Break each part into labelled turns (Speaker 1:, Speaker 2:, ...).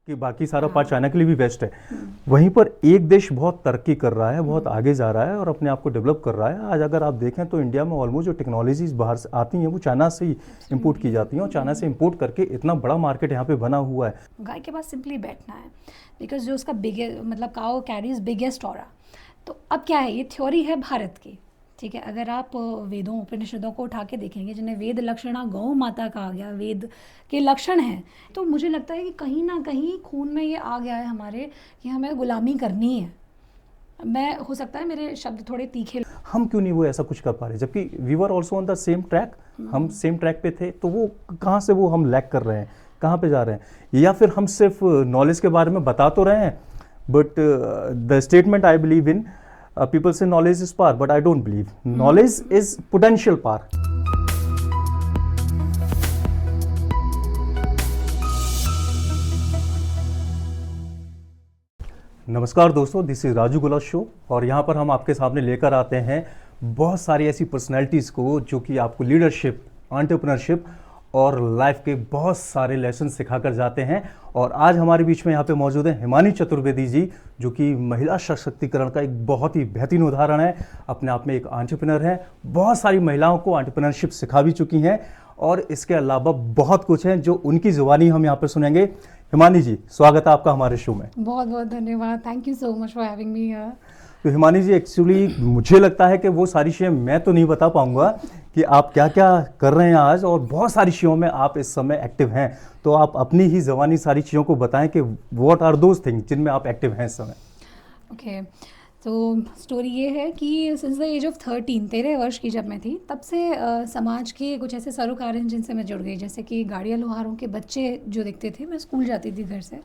Speaker 1: कि बाकी सारा पार्ट चाइना के लिए भी बेस्ट है, वहीं पर एक देश बहुत तरक्की कर रहा है, बहुत आगे जा रहा है और अपने आप को डेवलप कर रहा है। आज अगर आप देखें तो इंडिया में ऑलमोस्ट जो टेक्नोलॉजीज बाहर से आती हैं वो चाइना से ही इंपोर्ट की जाती हैं और चाइना से इंपोर्ट करके इतना बड़ा मार्केट यहाँ पे बना हुआ है।
Speaker 2: गाय के पास सिंपली बैठना है, बिकॉज जो उसका बिगेस्ट मतलब काउ कैरीज बिगेस्ट ऑरा। तो अब क्या है, ये थ्योरी है भारत की, ठीक है। अगर आप वेदों उपनिषदों को उठा के देखेंगे, जिन्हें वेद लक्षणा गौ माता कहा गया, वेद के लक्षण हैं, तो मुझे लगता है कि कहीं ना कहीं खून में ये आ गया है हमारे कि हमें गुलामी करनी है। मैं हो सकता है मेरे शब्द थोड़े तीखे,
Speaker 1: हम क्यों नहीं वो ऐसा कुछ कर पा रहे, जबकि we were also on the same track, हम सेम ट्रैक पे थे। तो वो कहाँ से वो हम लैक कर रहे हैं, कहाँ पे जा रहे हैं? या फिर हम सिर्फ नॉलेज के बारे में बता तो रहे हैं, but the statement I believe in, people say knowledge is power, but I don't believe knowledge is potential power. नमस्कार दोस्तों, दिस इज राजू गुला शो और यहाँ पर हम आपके सामने लेकर आते हैं बहुत सारी ऐसी पर्सनैलिटीज़ को जो कि आपको लीडरशिप, एंटरप्रेन्योरशिप और लाइफ के बहुत सारे लेसन सिखाकर जाते हैं। और आज हमारे बीच में यहाँ पे मौजूद है हिमानी चतुर्वेदी जी, जो कि महिला सशक्तिकरण का एक बहुत ही बेहतरीन उदाहरण है। अपने आप में एक एंटरप्रेन्योर है, बहुत सारी महिलाओं को एंटरप्रेन्योरशिप सिखा भी चुकी हैं और इसके अलावा बहुत कुछ है जो उनकी जुबानी हम यहाँ पर सुनेंगे। हिमानी जी, स्वागत है आपका हमारे शो में।
Speaker 2: बहुत बहुत धन्यवाद, thank you so much for having me here.
Speaker 1: तो हिमानी जी, एक्चुअली मुझे लगता है कि वो सारी चीज़ें मैं तो नहीं बता पाऊंगा कि आप क्या क्या कर रहे हैं आज, और बहुत सारी चीज़ों में आप इस समय एक्टिव हैं। तो आप अपनी ही ज़बानी सारी चीज़ों को बताएं कि व्हाट आर दोज थिंग्स जिनमें आप एक्टिव हैं इस समय।
Speaker 2: ओके, तो स्टोरी ये है कि सिंस द एज ऑफ 13 वर्ष की जब मैं थी, तब से समाज के कुछ ऐसे सरोकार हैं जिनसे मैं जुड़ गई। जैसे कि गाड़िया लोहारों के बच्चे जो दिखते थे, मैं स्कूल जाती थी घर से,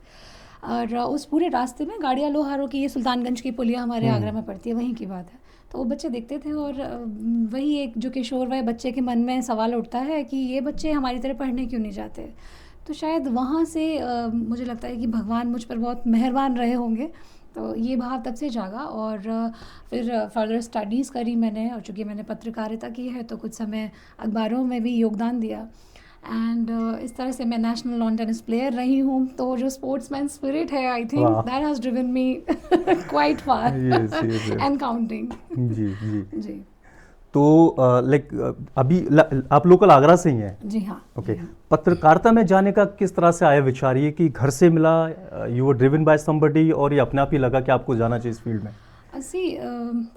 Speaker 2: और उस पूरे रास्ते में गाड़िया लोहारों की, ये सुल्तानगंज की पुलिया हमारे आगरा में पड़ती है, वहीं की बात है। तो वो बच्चे दिखते थे और वही एक जो किशोर वय बच्चे के मन में सवाल उठता है कि ये बच्चे हमारी तरह पढ़ने क्यों नहीं जाते। तो शायद वहाँ से मुझे लगता है कि भगवान मुझ पर बहुत मेहरबान रहे होंगे। तो ये भाव तब से जागा और फिर फर्दर स्टडीज़ करी मैंने, और चूँकि मैंने पत्रकारिता की है तो कुछ समय अखबारों में भी योगदान दिया। एंड इस तरह से मैं नेशनल लॉन टेनिस प्लेयर रही हूँ। तो जो स्पोर्ट्समैन स्पिरिट है, I think that has driven me quite far and counting.
Speaker 1: जी जी
Speaker 2: जी।
Speaker 1: तो अभी आप लोकल आगरा से ही हैं?
Speaker 2: जी हाँ।
Speaker 1: ओके। पत्रकारिता में जाने का किस तरह से आया विचार? ये कि घर से मिला, you were driven by somebody, और ये अपने आप ही लगा कि आपको जाना चाहिए इस फील्ड में?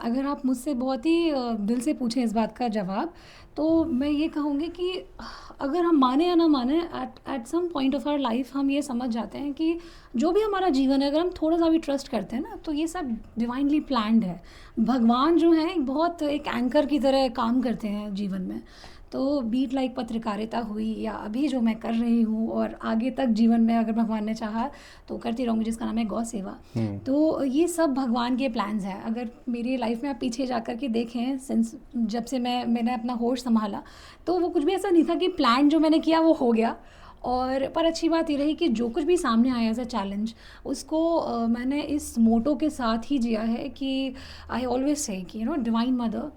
Speaker 2: अगर आप मुझसे बहुत ही दिल से पूछें इस बात का जवाब, तो मैं ये कहूँगी कि अगर हम माने या ना माने, at some point of our life हम ये समझ जाते हैं कि जो भी हमारा जीवन है, अगर हम थोड़ा सा भी ट्रस्ट करते हैं ना, तो ये सब डिवाइनली प्लान्ड है। भगवान जो है बहुत एक एंकर की तरह काम करते हैं जीवन में। तो बीट लाइक पत्रकारिता हुई या अभी जो मैं कर रही हूँ, और आगे तक जीवन में अगर भगवान ने चाहा तो करती रहूँगी, जिसका नाम है गौ सेवा। तो ये सब भगवान के प्लान्स हैं। अगर मेरी लाइफ में आप पीछे जा कर के देखें, सिंस जब से मैंने अपना होश संभाला, तो वो कुछ भी ऐसा नहीं था कि प्लान जो मैंने किया वो हो गया। और पर अच्छी बात ये रही कि जो कुछ भी सामने आया एज अ चैलेंज, उसको मैंने इस मोटो के साथ ही जिया है कि आई always say that divine mother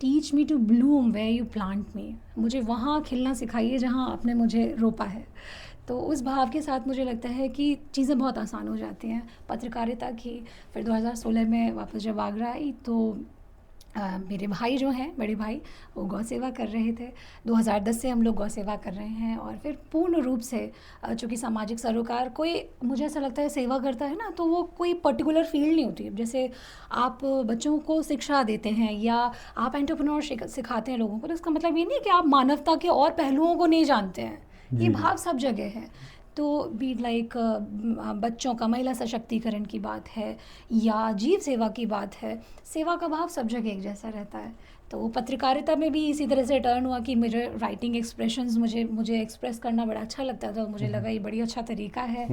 Speaker 2: teach me to bloom where you plant me. मुझे वहाँ खिलना सिखाइए जहाँ आपने मुझे रोपा है। तो उस भाव के साथ मुझे लगता है कि चीज़ें बहुत आसान हो जाती हैं। पत्रकारिता की फिर 2016 में वापस जब आगरा आई, तो मेरे भाई जो हैं, बड़े भाई, वो गौ सेवा कर रहे थे। 2010 से हम लोग गौ सेवा कर रहे हैं। और फिर पूर्ण रूप से चूँकि सामाजिक सरोकार, कोई मुझे ऐसा लगता है सेवा करता है ना, तो वो कोई पर्टिकुलर फील्ड नहीं होती। जैसे आप बच्चों को शिक्षा देते हैं या आप एंटरप्रेन्योर सिखाते हैं लोगों को, तो इसका मतलब ये नहीं कि आप मानवता के और पहलुओं को नहीं जानते हैं। ये भाव सब जगह है। तो बी लाइक बच्चों का महिला सशक्तिकरण की बात है या जीव सेवा की बात है, सेवा का भाव सब जगह एक जैसा रहता है। तो पत्रकारिता में भी इसी तरह से टर्न हुआ कि मुझे राइटिंग एक्सप्रेशंस मुझे एक्सप्रेस करना बड़ा अच्छा लगता था। मुझे लगा ये बड़ी अच्छा तरीका है।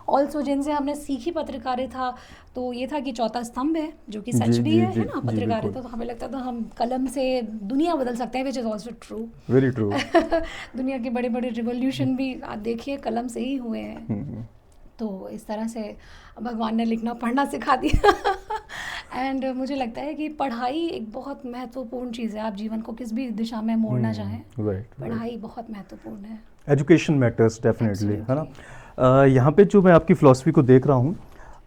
Speaker 2: ऑल्सो जिनसे हमने सीखी पत्रकारिता, तो ये था कि चौथा स्तंभ है, जो कि सच भी है ना पत्रकारिता। तो हमें लगता था हम कलम से दुनिया बदल सकते हैं, which is also true, very true. दुनिया के बड़े बड़े रिवोल्यूशन भी आप देखिए कलम से ही हुए हैं। तो इस तरह से भगवान ने लिखना पढ़ना सिखा दिया। एंड मुझे लगता है कि पढ़ाई एक बहुत महत्वपूर्ण चीज़ है। आप जीवन को किस भी दिशा में मोड़ना चाहें, पढ़ाई बहुत महत्वपूर्ण है।
Speaker 1: एजुकेशन मैटर्स डेफिनेटली, है ना। यहाँ पे जो मैं आपकी फ़िलासफ़ी को देख रहा हूँ,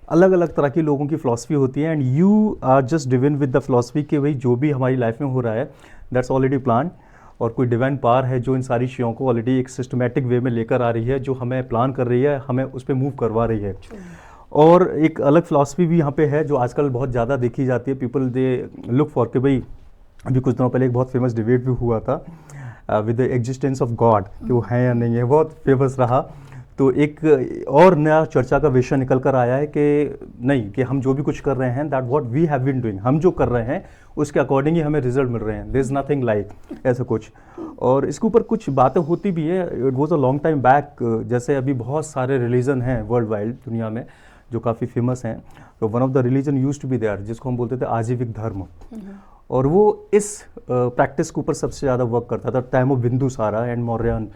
Speaker 1: अलग अलग तरह की लोगों की फ़िलासफ़ी होती है, and you are just driven with the philosophy कि भाई जो भी हमारी लाइफ में हो रहा है दैट्स ऑलरेडी प्लान, और कोई डिवाइन पावर है जो इन सारी चीज़ों को ऑलरेडी एक सिस्टमेटिक वे में लेकर आ रही है, जो हमें प्लान कर रही है, हमें उस पर मूव करवा रही है। और एक अलग फ़िलासफ़ी भी यहाँ पे है जो आजकल बहुत ज़्यादा देखी जाती है, पीपल दे लुक फॉर कि भाई, अभी कुछ दिनों पहले एक बहुत फेमस डिबेट भी हुआ था with the existence of God, कि वो है या नहीं है, बहुत फेमस रहा। तो एक और नया चर्चा का विषय निकल कर आया है कि नहीं, कि हम जो भी कुछ कर रहे हैं that what we have been doing, हम जो कर रहे हैं उसके अकॉर्डिंग ही हमें रिजल्ट मिल रहे हैं, देयर इज़ नथिंग लाइक ऐसा कुछ। और इसके ऊपर कुछ बातें होती भी है, it was a long time back. जैसे अभी बहुत सारे रिलीजन हैं वर्ल्ड वाइड दुनिया में जो काफ़ी फेमस हैं, तो one of the religion used to be there जिसको हम बोलते थे आजीविक धर्म, और वो इस प्रैक्टिस के ऊपर सबसे ज़्यादा वर्क करता था, time of Bindusara and Mauryan.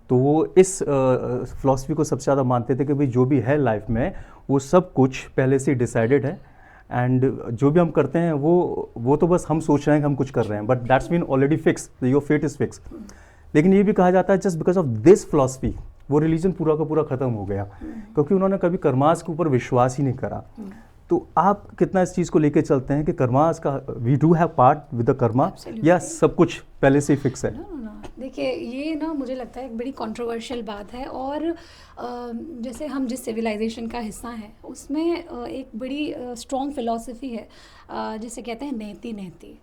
Speaker 1: तो वो इस फिलॉसफी को सबसे ज़्यादा मानते थे कि भाई जो भी है लाइफ में वो सब कुछ पहले से डिसाइडेड है, एंड जो भी हम करते हैं वो तो बस हम सोच रहे हैं कि हम कुछ कर रहे हैं, but that's been already fix, your fate is fix. लेकिन ये भी कहा जाता है just because of this philosophy वो रिलीजन पूरा का पूरा ख़त्म हो गया, क्योंकि उन्होंने कभी कर्मास के ऊपर विश्वास ही नहीं करा। तो आप कितना इस चीज़ को लेके चलते हैं कि कर्मास का we do have part with the karma, या सब कुछ पहले से ही फिक्स है?
Speaker 2: देखिए, ये ना मुझे लगता है एक बड़ी कंट्रोवर्शियल बात है, और जैसे हम जिस सिविलाइजेशन का हिस्सा हैं उसमें एक बड़ी स्ट्रॉन्ग फिलॉसफी है जिसे कहते हैं नेति नेति,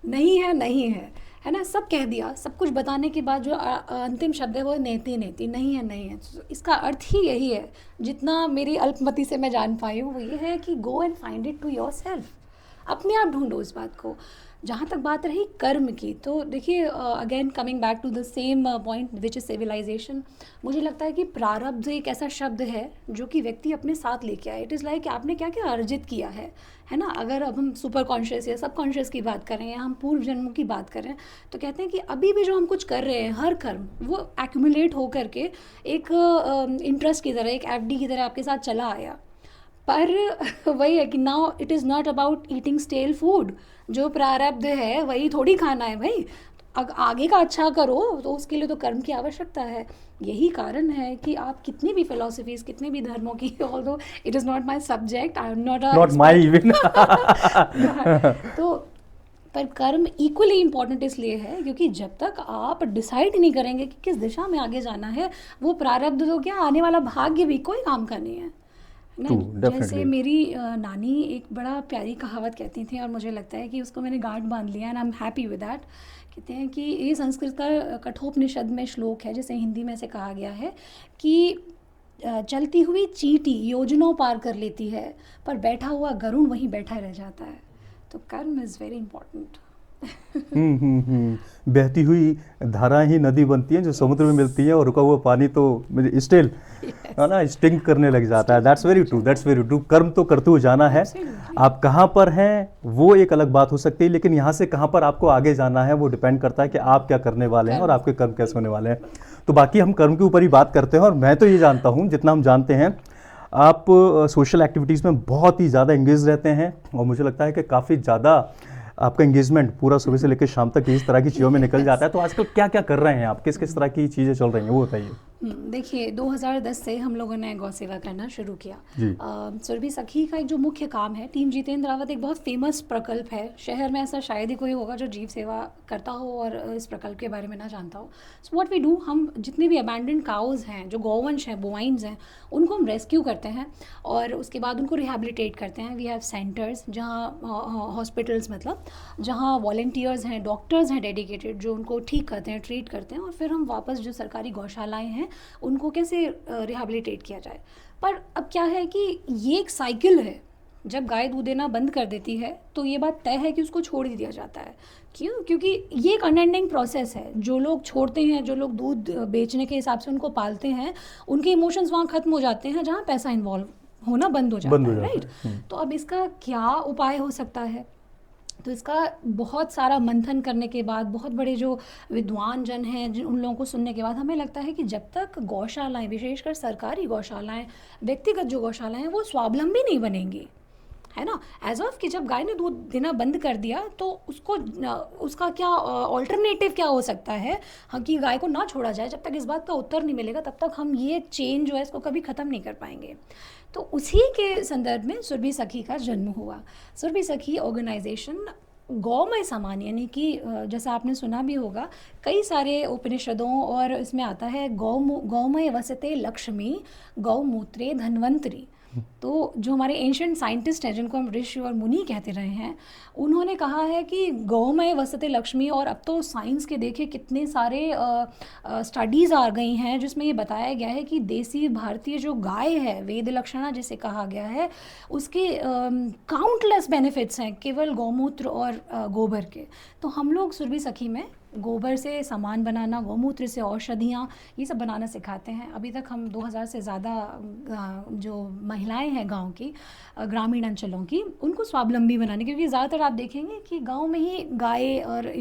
Speaker 2: नहीं है नहीं है ना, सब कह दिया, सब कुछ बताने के बाद जो अंतिम शब्द है वो नेति नेति, नहीं है नहीं है। तो इसका अर्थ ही यही है, जितना मेरी अल्पमति से मैं जान पाई हूँ वो ये है कि go and find it to yourself, अपने आप ढूंढो इस बात को। जहाँ तक बात रही कर्म की, तो देखिए again coming back to the same point which is civilisation, मुझे लगता है कि प्रारब्ध एक ऐसा शब्द है जो कि व्यक्ति अपने साथ लेके आए। इट इज़ लाइक आपने क्या क्या अर्जित किया है ना। अगर अब हम सुपर कॉन्शियस या सब कॉन्शियस की बात करें या हम पूर्व जन्मों की बात करें, तो कहते हैं कि अभी भी जो हम कुछ कर रहे हैं हर कर्म वो एक्यूमुलेट हो करके एक इंटरेस्ट की तरह, एक एफडी की तरह आपके साथ चला आया। पर वही है कि now it is not about eating stele food, जो प्रारब्ध है वही थोड़ी खाना है भाई। आगे का अच्छा करो तो उसके लिए तो कर्म की आवश्यकता है। यही कारण है कि आप कितनी भी फिलोसफीज, कितनी भी धर्मों की, although it is not my subject, I am not
Speaker 1: my even
Speaker 2: तो पर कर्म इक्वली इम्पॉर्टेंट इसलिए है क्योंकि जब तक आप डिसाइड नहीं करेंगे कि किस दिशा में आगे जाना है, वो प्रारब्ध तो क्या, आने वाला भाग्य भी कोई काम का नहीं है ना। जैसे मेरी नानी एक बड़ा प्यारी कहावत कहती थी और मुझे लगता है कि उसको मैंने गांठ बांध लिया and I am happy with that. कहते हैं कि ये संस्कृत का कठोपनिषद में श्लोक है जिसे हिंदी में से कहा गया है कि चलती हुई चींटी योजनों पार कर लेती है पर बैठा हुआ गरुड़ वहीं बैठा रह जाता है। तो कर्म इज़ वेरी इंपॉर्टेंट।
Speaker 1: बहती हुई धारा ही नदी बनती है जो समुद्र में मिलती है, और रुका हुआ पानी तो स्टिल है ना, स्टिंग करने लग जाता है। That's very true, that's very true. कर्म तो करते हुए जाना है। आप कहाँ पर हैं वो एक अलग बात हो सकती है, लेकिन यहाँ से कहाँ पर आपको आगे जाना है वो डिपेंड करता है कि आप क्या करने वाले हैं और आपके कर्म कैसे होने वाले हैं। तो बाकी हम कर्म के ऊपर ही बात करते हैं, और मैं तो ये जानता हूँ, जितना हम जानते हैं आप सोशल एक्टिविटीज़ में बहुत ही ज़्यादा एंगेज रहते हैं, और मुझे लगता है कि काफ़ी ज़्यादा आपका एंगेजमेंट पूरा सुबह से लेकर शाम तक इस तरह की चीज़ों में निकल जाता है। तो आजकल क्या क्या कर रहे हैं आप, किस किस तरह की चीज़ें चल रही हैं वो बताइए।
Speaker 2: देखिए 2010 से हम लोगों ने गौ सेवा करना शुरू किया। सुरभि सखी का एक जो मुख्य काम है, टीम जितेंद्र रावत एक बहुत फेमस प्रकल्प है, शहर में ऐसा शायद ही कोई होगा जो जीव सेवा करता हो और इस प्रकल्प के बारे में ना जानता हो। सो व्हाट वी डू, हम जितने भी अबैंडन्ड काउज हैं, जो गौवंश हैं, बोवाइन्स हैं, उनको हम रेस्क्यू करते हैं और उसके बाद उनको रिहेबिलिटेट करते हैं। वी हैव सेंटर्स जहाँ हॉस्पिटल्स, मतलब जहाँ वॉलंटियर्स हैं, डॉक्टर्स हैं डेडिकेटेड, जो उनको ठीक करते हैं, ट्रीट करते हैं, और फिर हम वापस जो सरकारी गौशालाएँ हैं उनको कैसे रिहेबिलिटेट किया जाए। पर अब क्या है कि ये एक साइकिल है, जब गाय दूध देना बंद कर देती है तो ये बात तय है कि उसको छोड़ ही दिया जाता है। क्यों? क्योंकि ये एक अनएंडिंग प्रोसेस है। जो लोग छोड़ते हैं, जो लोग दूध बेचने के हिसाब से उनको पालते हैं, उनके इमोशंस वहाँ ख़त्म हो जाते हैं जहाँ पैसा इन्वॉल्व होना बंद हो जाता है, राइट। तो अब इसका क्या उपाय हो सकता है? तो इसका बहुत सारा मंथन करने के बाद, बहुत बड़े जो विद्वान जन हैं उन लोगों को सुनने के बाद हमें लगता है कि जब तक गौशालाएं, विशेषकर सरकारी गौशालाएं, व्यक्तिगत जो गौशालाएं हैं, वो स्वावलंबी नहीं बनेंगी, है ना। एज ऑफ कि जब गाय ने दूध देना बंद कर दिया तो उसको उसका क्या ऑल्टरनेटिव क्या हो सकता है, हाँ, कि गाय को ना छोड़ा जाए। जब तक इस बात का उत्तर नहीं मिलेगा तब तक हम ये चेन जो है इसको कभी ख़त्म नहीं कर पाएंगे। तो उसी के संदर्भ में सुरभि सखी का जन्म हुआ। सुरभि सखी ऑर्गेनाइजेशन गौमय समान, यानी कि जैसा आपने सुना भी होगा कई सारे उपनिषदों और इसमें आता है गौमय वसते लक्ष्मी गौमूत्रे धन्वंतरी। तो जो हमारे एंशिएंट साइंटिस्ट हैं जिनको हम ऋषि और मुनि कहते रहे हैं, उन्होंने कहा है कि गौमय वसते लक्ष्मी। और अब तो साइंस के देखे कितने सारे स्टडीज़ आ गई हैं जिसमें ये बताया गया है कि देसी भारतीय जो गाय है, वेद लक्षणा जिसे कहा गया है, उसके काउंटलेस बेनिफिट्स हैं केवल गौमूत्र और गोबर के। तो हम लोग सुरभि सखी में गोबर से सामान बनाना, गौमूत्र से औषधियाँ, ये सब बनाना सिखाते हैं। अभी तक हम 2000 से ज़्यादा जो महिलाएं हैं गांव की, ग्रामीण अंचलों की, उनको स्वावलंबी बनाने, क्योंकि ज़्यादातर आप देखेंगे कि गांव में ही गाय और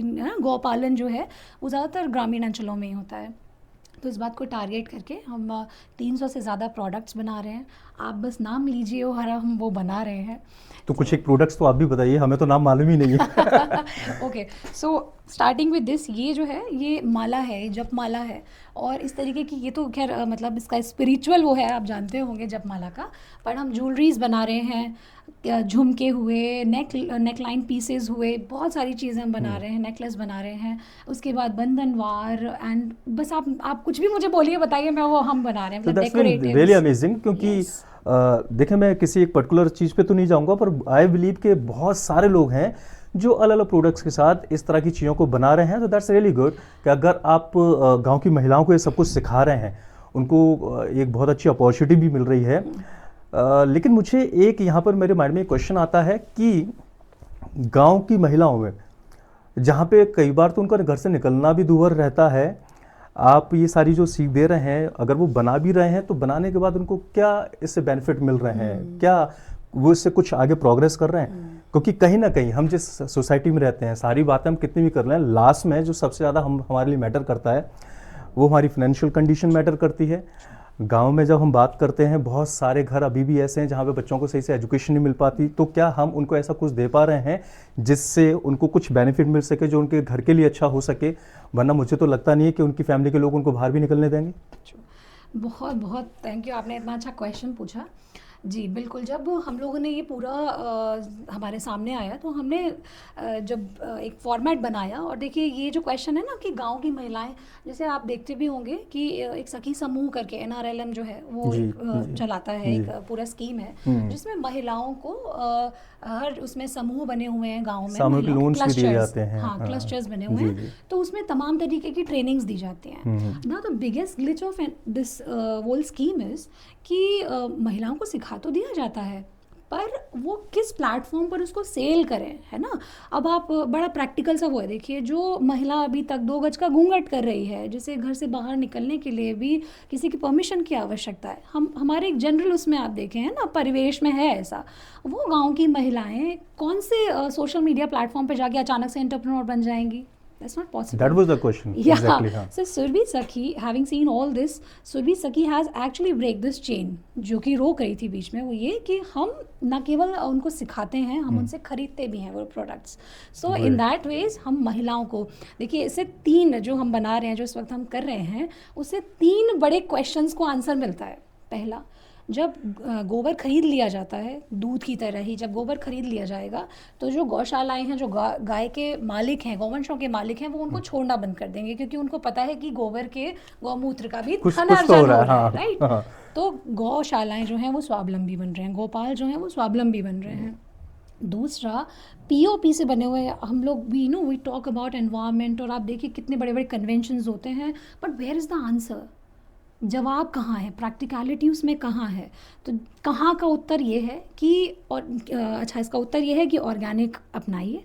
Speaker 2: गौपालन जो है वो ज़्यादातर ग्रामीण अंचलों में ही होता है। तो इस बात को टारगेट करके हम 300 से ज़्यादा प्रोडक्ट्स बना रहे हैं। आप बस नाम लीजिए और हम वो बना रहे हैं।
Speaker 1: तो कुछ एक प्रोडक्ट्स तो आप भी बताइए, हमें तो नाम मालूम ही नहीं है।
Speaker 2: Okay, so starting with this, ये जो है ये माला है, जप माला है। और इस तरीके की, ये तो खैर मतलब इसका स्पिरिचुअल वो है, आप जानते होंगे जप माला का। पर हम ज्वेलरीज बना रहे हैं, झुमके हुए, नेक लाइन पीसेज हुए, बहुत सारी चीज़ें हम बना रहे हैं, नेकलेस बना रहे हैं। उसके बाद बंधनवार एंड बस आप कुछ भी मुझे बोलिए, बताइए, मैं वो हम बना रहे हैं, मतलब डेकोरेटिव्स।
Speaker 1: रियली अमेजिंग, क्योंकि देखें, मैं किसी एक पर्टिकुलर चीज़ पे तो नहीं जाऊंगा, पर आई बिलीव के बहुत सारे लोग हैं जो अलग अलग प्रोडक्ट्स के साथ इस तरह की चीज़ों को बना रहे हैं। तो दैट्स रियली गुड कि अगर आप गांव की महिलाओं को ये सब कुछ सिखा रहे हैं, उनको एक बहुत अच्छी अपॉर्चुनिटी भी मिल रही है। लेकिन मुझे एक यहाँ पर मेरे माइंड में एक क्वेश्चन आता है कि गांव की महिलाओं में, जहाँ पे कई बार तो उनका घर से निकलना भी दूभर रहता है, आप ये सारी जो सीख दे रहे हैं, अगर वो बना भी रहे हैं तो बनाने के बाद उनको क्या इससे बेनिफिट मिल रहे हैं, क्या वो इससे कुछ आगे प्रोग्रेस कर रहे हैं? क्योंकि कहीं ना कहीं हम जिस सोसाइटी में रहते हैं, सारी बातें हम कितनी भी कर लें, लास्ट में जो सबसे ज़्यादा हमारे लिए मैटर करता है वो हमारी फाइनेंशियल कंडीशन मैटर करती है। गांव में जब हम बात करते हैं, बहुत सारे घर अभी भी ऐसे हैं जहाँ पे बच्चों को सही से एजुकेशन नहीं मिल पाती। तो क्या हम उनको ऐसा कुछ दे पा रहे हैं जिससे उनको कुछ बेनिफिट मिल सके, जो उनके घर के लिए अच्छा हो सके? वरना मुझे तो लगता नहीं है कि उनकी फैमिली के लोग उनको बाहर भी निकलने देंगे।
Speaker 2: बहुत बहुत थैंक यू, आपने इतना अच्छा क्वेश्चन पूछा। जी बिल्कुल, जब हम लोगों ने ये पूरा हमारे सामने आया तो हमने जब एक फॉर्मेट बनाया, और देखिए ये जो क्वेश्चन है ना कि गांव की महिलाएं, जैसे आप देखते भी होंगे कि एक सखी समूह करके NRLM जो है वो चलाता है, एक पूरा स्कीम है जिसमें महिलाओं को हर उसमें समूह बने हुए हैं गाँव में,
Speaker 1: लोन्स भी दिए जाते हैं,
Speaker 2: हाँ क्लस्टर्स बने हुए हैं। तो उसमें तमाम तरीके की ट्रेनिंग्स दी जाती हैं ना। तो biggest glitch of this whole scheme is कि महिलाओं को सिखा तो दिया जाता है, पर वो किस प्लेटफॉर्म पर उसको सेल करें, है ना। अब आप बड़ा प्रैक्टिकल सा वो है, देखिए जो महिला अभी तक 2 गज का घूंघट कर रही है, जिसे घर से बाहर निकलने के लिए भी किसी की परमिशन की आवश्यकता है, हमारे एक जनरल उसमें आप देखें है ना, परिवेश में है ऐसा, वो गाँव की महिलाएं कौन से सोशल मीडिया प्लेटफॉर्म पर जाके अचानक से एंटरप्रेन्योर बन जाएंगी? That's not possible.
Speaker 1: That was the question.
Speaker 2: Yeah.
Speaker 1: Exactly.
Speaker 2: So Surbhi Sakhi, having seen all this, Surbhi Sakhi has actually break this chain, जो कि रोक रही थी बीच में, वो ये कि हम न केवल उनको सिखाते हैं, हम उनसे खरीदते भी हैं वो products. So in that ways हम महिलाओं को, देखिए इससे 3 जो हम बना रहे हैं, जो इस वक्त हम कर रहे हैं, उससे 3 बड़े क्वेश्चंस को आंसर मिलता है। पहला, जब गोबर खरीद लिया जाता है, दूध की तरह ही जब गोबर खरीद लिया जाएगा तो जो गौशालाएं हैं, जो गाय के मालिक हैं, गौवंशों के मालिक हैं, वो उनको छोड़ना बंद कर देंगे, क्योंकि उनको पता है कि गोबर के गौमूत्र का भी धनार्जन हो रहा है, राइट। तो गौशालाएं जो हैं वो स्वावलंबी बन रहे हैं, गोपाल जो हैं वो स्वावलंबी बन रहे हैं। दूसरा, POP से बने हुए हम लोग भी वी टॉक अबाउट एनवायरनमेंट, और आप देखिए कितने बड़े बड़े कन्वेंशंस होते हैं, but where is the answer? जवाब कहाँ है, प्रैक्टिकलिटी उसमें कहाँ है? तो कहाँ का उत्तर ये है कि अच्छा, इसका उत्तर ये है कि ऑर्गेनिक अपनाइए,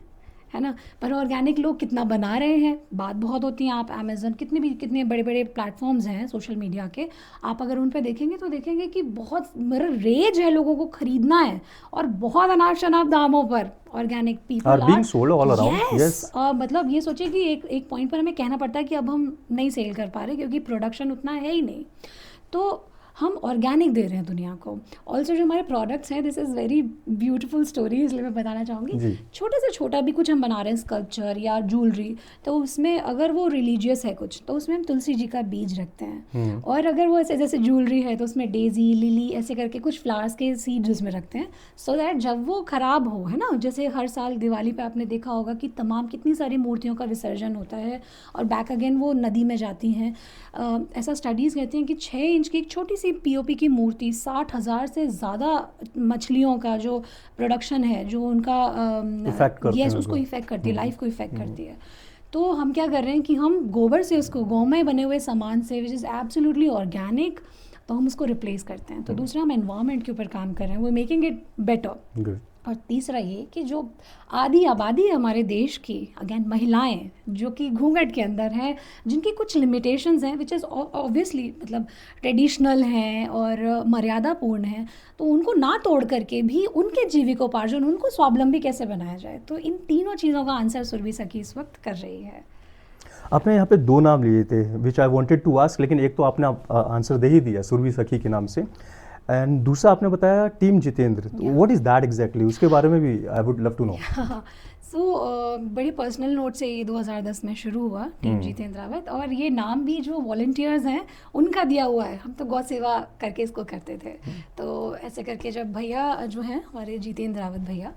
Speaker 2: है ना। पर ऑर्गेनिक लोग कितना बना रहे हैं, बात बहुत होती है। आप अमेज़न, कितने बड़े बड़े प्लेटफॉर्म्स हैं सोशल मीडिया के, आप अगर उन पे देखेंगे तो देखेंगे कि बहुत मेरा रेज है लोगों को खरीदना है, और बहुत अनाप शनाप दामों पर organic people
Speaker 1: are being sold all around.
Speaker 2: Yes, मतलब ये सोचिए कि एक पॉइंट पर हमें कहना पड़ता है कि अब हम नहीं सेल कर पा रहे क्योंकि प्रोडक्शन उतना है ही नहीं। तो हम ऑर्गेनिक दे रहे हैं दुनिया को। ऑल्सो जो हमारे प्रोडक्ट्स हैं, this is very beautiful story, इसलिए मैं बताना चाहूँगी।
Speaker 1: जी।
Speaker 2: छोटे से छोटा भी कुछ हम बना रहे हैं, स्कल्पचर या ज्वेलरी, तो उसमें अगर वो रिलीजियस है कुछ, तो उसमें हम तुलसी जी का बीज रखते हैं। और अगर वो ऐसे जैसे ज्वेलरी है तो उसमें डेजी, लिली ऐसे करके कुछ फ्लावर्स के सीड्स उसमें रखते हैं, सो दैट जब वो ख़राब हो, है ना, जैसे हर साल दिवाली पे आपने देखा होगा कि तमाम कितनी सारी मूर्तियों का विसर्जन होता है और बैक अगेन वो नदी में जाती हैं। ऐसा स्टडीज़ कहते हैं कि 6 इंच की एक छोटी सी पीओपी की मूर्ति 60,000 से ज़्यादा मछलियों का जो प्रोडक्शन है, जो उनका
Speaker 1: इफेक्ट करते
Speaker 2: यस
Speaker 1: हैं
Speaker 2: उसको
Speaker 1: उनको।
Speaker 2: इफ़ेक्ट करती है, लाइफ को इफ़ेक्ट करती है। तो हम क्या कर रहे हैं कि हम गोबर से, उसको गौमय बने हुए सामान से, विच इज़ एब्सोल्युटली ऑर्गेनिक, तो हम उसको रिप्लेस करते हैं। तो दूसरा, हम एनवायरनमेंट के ऊपर काम कर रहे हैं, वो मेकिंग इट बेटर।
Speaker 1: गुड।
Speaker 2: और तीसरा ये कि जो आधी आबादी है हमारे देश की, अगेन महिलाएं जो कि घूंघट के अंदर हैं, जिनकी कुछ लिमिटेशंस हैं, विच इज़ ऑब्वियसली मतलब ट्रेडिशनल हैं और मर्यादापूर्ण हैं, तो उनको ना तोड़ करके भी उनके जीविकोपार्जन, उनको स्वावलंबी कैसे बनाया जाए। तो इन तीनों चीज़ों का आंसर सुरभि सखी इस वक्त कर रही है।
Speaker 1: आपने यहाँ पे 2 नाम लिए थे विच आई वांटेड टू आस्क, लेकिन एक तो आपने आंसर दे ही दिया सुरभि सखी के नाम से, एंड दूसरा आपने बताया टीम जितेंद्र। तो व्हाट इज़ दैट एग्जैक्टली, उसके बारे में भी I would love to know.
Speaker 2: So बड़ी पर्सनल नोट से ये 2010 में शुरू हुआ टीम जितेंद्र रावत, और ये नाम भी जो वॉलंटियर्स हैं उनका दिया हुआ है। हम तो गौ सेवा करके इसको करते थे, तो ऐसे करके जब भैया जो हैं हमारे जितेंद्र रावत भैया,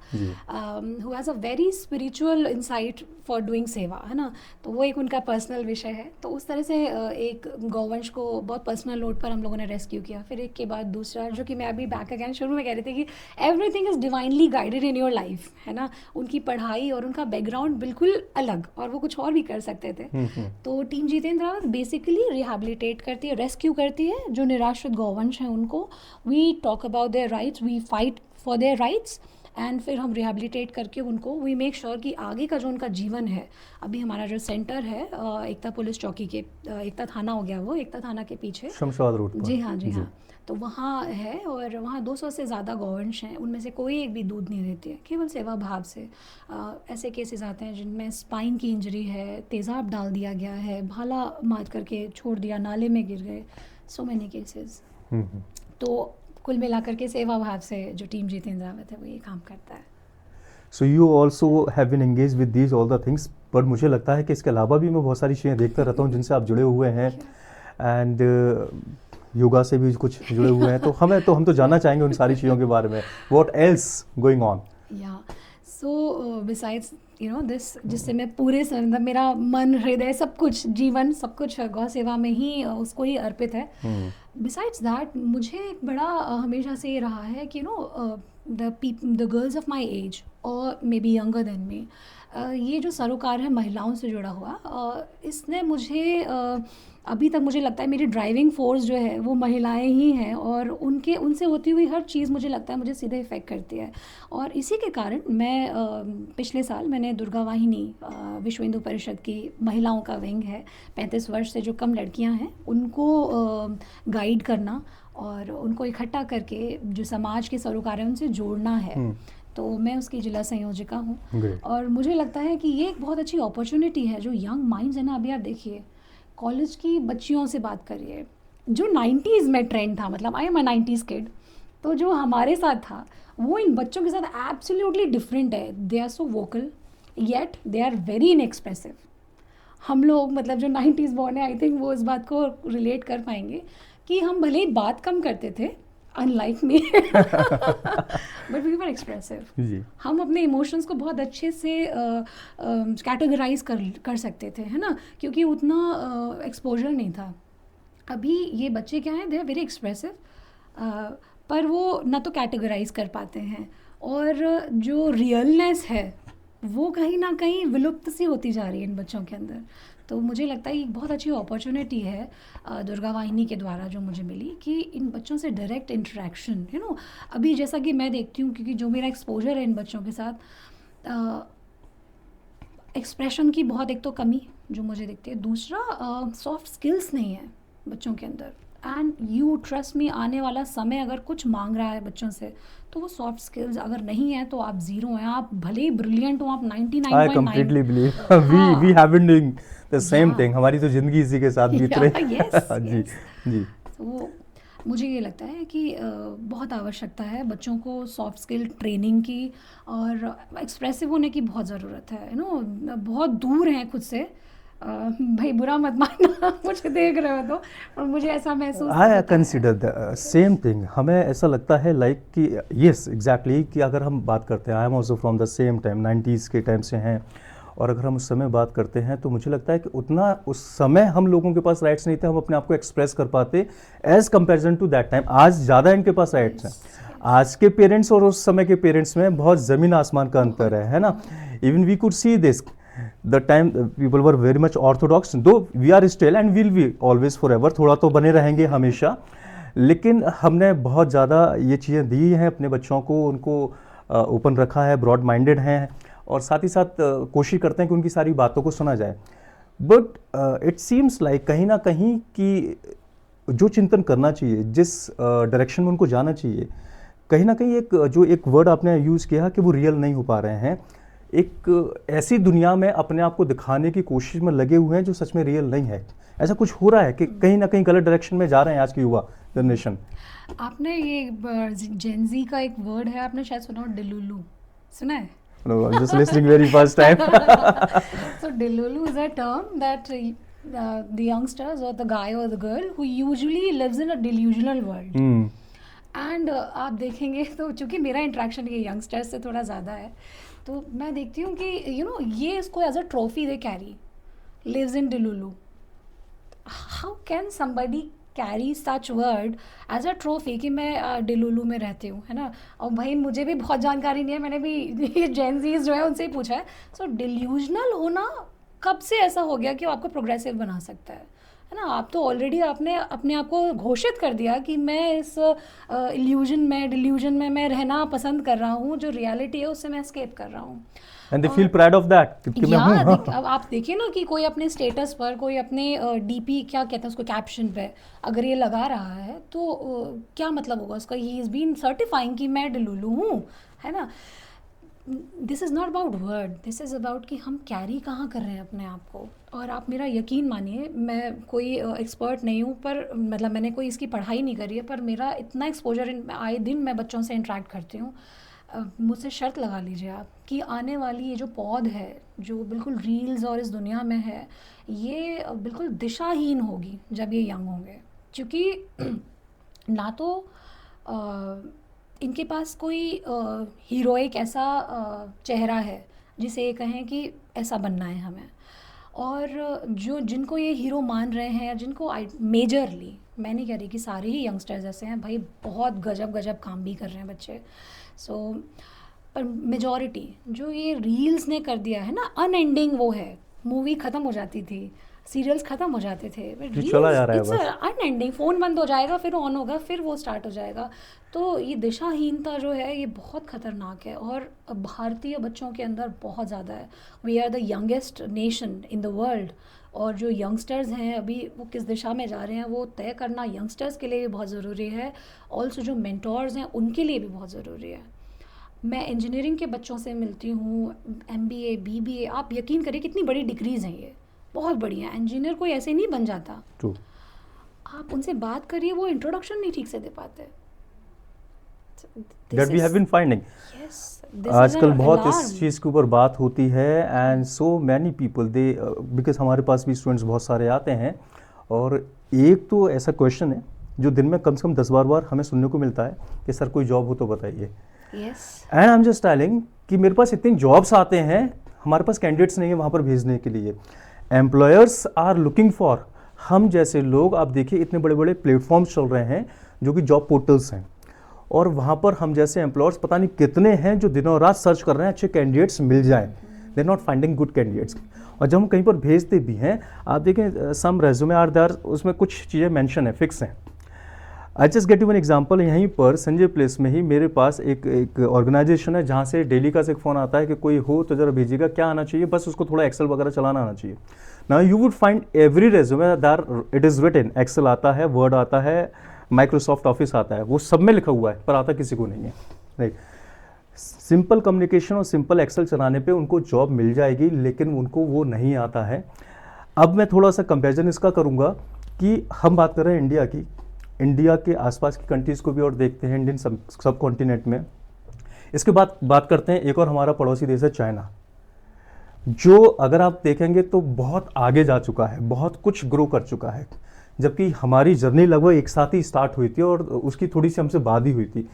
Speaker 2: who has a very spiritual insight for doing सेवा, है ना, तो वो एक उनका पर्सनल विषय है। तो उस तरह से एक गौवंश को बहुत पर्सनल नोट पर हम लोगों ने रेस्क्यू किया, फिर एक के बाद दूसरा, जो कि मैं अभी बैक अगेन शुरू में कह रही थी कि everything is divinely guided in your life, है ना। उनकी पढ़ाई और उनका बैकग्राउंड बिल्कुल अलग, और वो कुछ और भी कर सकते थे। तो team Jitendra Rawat basically rehabilitate करती है, रेस्क्यू करती है जो निराश्रित गौवंश हैं उनको। We talk about their rights, we fight for their rights, and फिर हम रिहैबिलिटेट करके उनको वी मेक श्योर कि आगे का जो उनका जीवन है। अभी हमारा जो सेंटर है एकता पुलिस चौकी के, एकता थाना हो गया, वो एकता थाना के पीछे
Speaker 1: शमशाबाद रोड पर।
Speaker 2: जी हाँ, जी हाँ। तो वहाँ है, और वहाँ 200 से ज़्यादा गौवंश हैं, उनमें से कोई एक भी दूध नहीं देती है, केवल सेवा भाव से। ऐसे केसेस आते हैं जिनमें स्पाइन की इंजरी है, तेज़ाब डाल दिया गया है, भाला मार करके छोड़ दिया, नाले में गिर गए, सो मैनी केसेस। तो कुल मिलाकर के सेवा भाव से जो टीम जितेंद्र रावत है वो ये काम करता है।
Speaker 1: So you also have been engage with these all the things, पर मुझे लगता है कि इसके अलावा भी मैं बहुत सारी चीज़ें देखता रहता हूँ जिनसे आप जुड़े हुए हैं, एंड योगा से भी कुछ जुड़े हुए हैं। तो हम तो जानना चाहेंगे उन सारी चीज़ों के बारे में। What else going on?
Speaker 2: या so besides you know this, जिससे मैं पूरे मतलब मेरा मन, हृदय, सब कुछ, जीवन सब कुछ गौ सेवा में ही उसको ही अर्पित है। बिसाइड्स दैट मुझे एक बड़ा हमेशा से ये रहा है कि the girls of my age और may be younger than me, ये जो सरोकार है महिलाओं से जुड़ा हुआ, इसने मुझे अभी तक मुझे लगता है मेरी ड्राइविंग फोर्स जो है वो महिलाएं ही हैं, और उनसे होती हुई हर चीज़ मुझे लगता है मुझे सीधे इफ़ेक्ट करती है। और इसी के कारण मैं पिछले साल मैंने दुर्गा वाहिनी, विश्व हिंदू परिषद की महिलाओं का विंग है, 35 वर्ष से जो कम लड़कियां हैं उनको गाइड करना और उनको इकट्ठा करके जो समाज के सरोकार है उनसे जोड़ना है। तो मैं उसकी जिला संयोजिका हूँ, और मुझे लगता है कि ये एक बहुत अच्छी अपॉर्चुनिटी है। जो यंग माइंड्स है ना, अभी आप देखिए कॉलेज की बच्चियों से बात करिए, जो 90s में ट्रेंड था, मतलब I am a 90s kid, तो जो हमारे साथ था वो इन बच्चों के साथ एब्सोल्युटली डिफरेंट है। They are so vocal yet they are very inexpressive. हम लोग मतलब जो 90s बॉर्न है, आई थिंक वो इस बात को रिलेट कर पाएंगे कि हम भले ही बात कम करते थे, unlike me, but we were expressive. हम अपने इमोशंस को बहुत अच्छे से कैटेगराइज कर सकते थे, है ना, क्योंकि उतना एक्सपोजर नहीं था। अभी ये बच्चे क्या हैं, दे आर वेरी एक्सप्रेसिव, पर वो ना तो कैटेगराइज कर पाते हैं, और जो रियलनेस है वो कहीं ना कहीं विलुप्त सी होती जा रही है इन बच्चों के अंदर। तो मुझे लगता है एक बहुत अच्छी अपॉर्चुनिटी है दुर्गा वाहिनी के द्वारा जो मुझे मिली, कि इन बच्चों से डायरेक्ट इंटरेक्शन, यू नो, अभी जैसा कि मैं देखती हूँ, क्योंकि जो मेरा एक्सपोजर है इन बच्चों के साथ, एक्सप्रेशन की बहुत एक तो कमी जो मुझे दिखती है, दूसरा सॉफ्ट स्किल्स नहीं है बच्चों के अंदर। एंड यू ट्रस्ट मी, आने वाला समय अगर कुछ मांग रहा है बच्चों से, तो वो सॉफ्ट स्किल्स अगर नहीं है तो आप जीरो हैं। आप भले ही ब्रिलियंट हो, आप 99.9।
Speaker 1: I completely believe we have been doing the same thing। हमारी तो जिंदगी इसी के साथ बीत रही है।
Speaker 2: yes,
Speaker 1: जी
Speaker 2: yes।
Speaker 1: जी।
Speaker 2: तो मुझे ये लगता है कि बहुत आवश्यकता है बच्चों को सॉफ्ट स्किल ट्रेनिंग की, और एक्सप्रेसिव होने की बहुत ज़रूरत है। बहुत दूर हैं खुद से। भाई बुरा मत मानना मुझे देख रहे हो तो, और मुझे ऐसा महसूस
Speaker 1: आई
Speaker 2: होता है।
Speaker 1: Consider the same thing. हमें ऐसा लगता है लाइक कि यस एग्जैक्टली, कि अगर हम बात करते हैं, I am also from the same time, 90s के टाइम से हैं, और अगर हम उस समय बात करते हैं तो मुझे लगता है कि उतना उस समय हम लोगों के पास राइट्स नहीं थे, हम अपने आप को एक्सप्रेस कर पाते as comparison to that time. आज ज़्यादा इनके पास राइट्स हैं। आज के पेरेंट्स और उस समय के पेरेंट्स में बहुत ज़मीन आसमान का अंतर है ना। Even we could see this the time people were very much orthodox, though we are still and will be always forever, थोड़ा तो बने रहेंगे हमेशा, लेकिन हमने बहुत ज़्यादा ये चीज़ें दी हैं अपने बच्चों को, उनको ओपन रखा है, ब्रॉड माइंडेड हैं, और साथ ही साथ कोशिश करते हैं कि उनकी सारी बातों को सुना जाए। बट इट सीम्स लाइक कहीं ना कहीं कि जो चिंतन करना चाहिए, जिस डायरेक्शन में उनको जाना चाहिए, कहीं ना कहीं एक जो एक वर्ड आपने यूज़ किया कि वो रियल नहीं हो पा रहे हैं। एक ऐसी दुनिया में अपने आप को दिखाने की कोशिश में लगे हुए हैं जो सच में रियल नहीं है। ऐसा कुछ हो रहा है कि कहीं ना कहीं गलत डायरेक्शन में जा रहे हैं आज की युवा जनरेशन।
Speaker 2: आपने ये जेनजी का एक वर्ड है, आपने शायद सुना हो, डिलुलू, सुना है?
Speaker 1: No, I'm just listening very first time.
Speaker 2: So Delulu is a term that the youngsters or the guy or the girl who usually lives in a delusional world.
Speaker 1: Hmm.
Speaker 2: And आप देखेंगे तो चूंकि मेरा इंटरेक्शन ये youngsters से थोड़ा ज़्यादा है, तो मैं देखती हूँ कि ये इसको as a trophy they carry, lives in delulu. How can somebody carry such word as a trophy कि मैं डिलुलू में रहती हूँ, है ना? और भाई मुझे भी बहुत जानकारी नहीं है, मैंने भी ये जेनजीज जो है उनसे ही पूछा है। सो डिल्यूजनल होना कब से ऐसा हो गया कि वो आपको प्रोग्रेसिव बना सकता है ना? आप तो ऑलरेडी आपने अपने आप को घोषित कर दिया कि मैं इस डिल्यूजन में मैं रहना पसंद कर रहा हूँ, जो रियलिटी है उससे मैं एस्केप कर रहा हूँ।
Speaker 1: And they feel proud of that कि मैं हूँ। हाँ।
Speaker 2: अब आप देखिए ना कि कोई अपने स्टेटस पर, कोई अपने डीपी क्या कहते हैं उसको, कैप्शन पे अगर ये लगा रहा है तो क्या मतलब होगा उसका? ही इज़ बीन सर्टिफाइंग कि मैं डिलुलू हूँ, है ना? This is not about word, this is about कि हम कैरी कहाँ कर रहे हैं अपने आप को। और आप मेरा यकीन मानिए, मैं कोई एक्सपर्ट नहीं हूँ, पर मतलब मैंने कोई इसकी पढ़ाई नहीं करी है, पर मेरा इतना एक्सपोजर आए दिन मैं बच्चों से इंटरेक्ट करती हूँ। मुझसे शर्त लगा लीजिए आप कि आने वाली ये जो पौध है, जो बिल्कुल रील्स और इस दुनिया में है, ये बिल्कुल दिशाहीन होगी जब ये यंग होंगे। क्योंकि ना तो इनके पास कोई हीरोइक ऐसा चेहरा है जिसे ये कहें कि ऐसा बनना है हमें, और जो जिनको ये हीरो मान रहे हैं, जिनको मेजरली, मैं नहीं कह रही कि सारे ही यंगस्टर्स ऐसे हैं, भाई बहुत गजब काम भी कर रहे हैं बच्चे। पर मेजॉरिटी जो ये रील्स ने कर दिया है ना, अनएंडिंग वो है। मूवी ख़त्म हो जाती थी, सीरियल्स ख़त्म हो जाते थे,
Speaker 1: चला जा रहा है बस।
Speaker 2: अनएंडिंग, फ़ोन बंद हो जाएगा, फिर ऑन होगा, फिर वो स्टार्ट हो जाएगा। तो ये दिशाहीनता जो है ये बहुत ख़तरनाक है, और भारतीय बच्चों के अंदर बहुत ज़्यादा है। We are the youngest nation in the world, और जो यंगस्टर्स हैं अभी वो किस दिशा में जा रहे हैं वो तय करना यंगस्टर्स के लिए भी बहुत ज़रूरी है। ऑल्सो जो मेंटोर्स हैं उनके लिए भी बहुत ज़रूरी है। मैं इंजीनियरिंग के बच्चों से मिलती हूँ, MBA BBA, आप यकीन करिए कितनी बड़ी डिग्रीज़ हैं, ये बहुत बड़ी हैं। इंजीनियर कोई ऐसे नहीं बन जाता।
Speaker 1: True.
Speaker 2: आप उनसे बात करिए, वो इंट्रोडक्शन नहीं ठीक से दे पाते।
Speaker 1: That we have been finding.
Speaker 2: Yes,
Speaker 1: आजकल बहुत इस चीज़ के ऊपर बात होती है, and so many people they, because हमारे पास भी स्टूडेंट्स बहुत सारे आते हैं, और एक तो ऐसा क्वेश्चन है जो दिन में कम से कम 10-12 बार हमें सुनने को मिलता है कि सर कोई जॉब हो तो बताइए। And I am just telling कि मेरे पास इतने जॉब्स आते हैं, हमारे पास कैंडिडेट्स नहीं है वहाँ पर भेजने के लिए। एम्प्लॉयर्स आर लुकिंग फॉर हम जैसे लोग। आप देखिए इतने बड़े बड़े प्लेटफॉर्म्स चल रहे हैं जो कि जॉब पोर्टल्स हैं, और वहाँ पर हम जैसे एम्प्लॉयर्स पता नहीं कितने हैं जो दिनों रात सर्च कर रहे हैं अच्छे कैंडिडेट्स मिल जाएं। They are not finding good candidates. और जब हम कहीं पर भेजते भी हैं, आप देखें सम रेज्यूमे आर देयर, उसमें कुछ चीज़ें मेंशन है, फिक्स हैं। I just get you one example. यहीं पर संजय प्लेस में ही मेरे पास एक ऑर्गेनाइजेशन है जहाँ से डेली का एक फ़ोन आता है कि कोई हो तो ज़रा भेजिएगा। क्या आना चाहिए? बस उसको थोड़ा एक्सेल वगैरह चलाना आना चाहिए। Now you would find every resume that it is written, Excel आता है, वर्ड आता है, माइक्रोसॉफ्ट ऑफिस आता है, वो सब में लिखा हुआ है, पर आता किसी को नहीं है। राइट, सिंपल कम्युनिकेशन और सिंपल एक्सेल चलाने पे उनको जॉब मिल जाएगी, लेकिन उनको वो नहीं आता है। अब मैं थोड़ा सा कंपैरिजन इसका करूँगा कि हम बात कर रहे हैं इंडिया की, इंडिया के आसपास की कंट्रीज़ को भी और देखते हैं, इंडियन सब कॉन्टिनेंट में। इसके बाद बात करते हैं एक और हमारा पड़ोसी देश है चाइना, जो अगर आप देखेंगे तो बहुत आगे जा चुका है, बहुत कुछ ग्रो कर चुका है, जबकि हमारी जर्नी लगभग एक साथ ही स्टार्ट हुई थी और उसकी थोड़ी सी हमसे बाद ही हुई थी।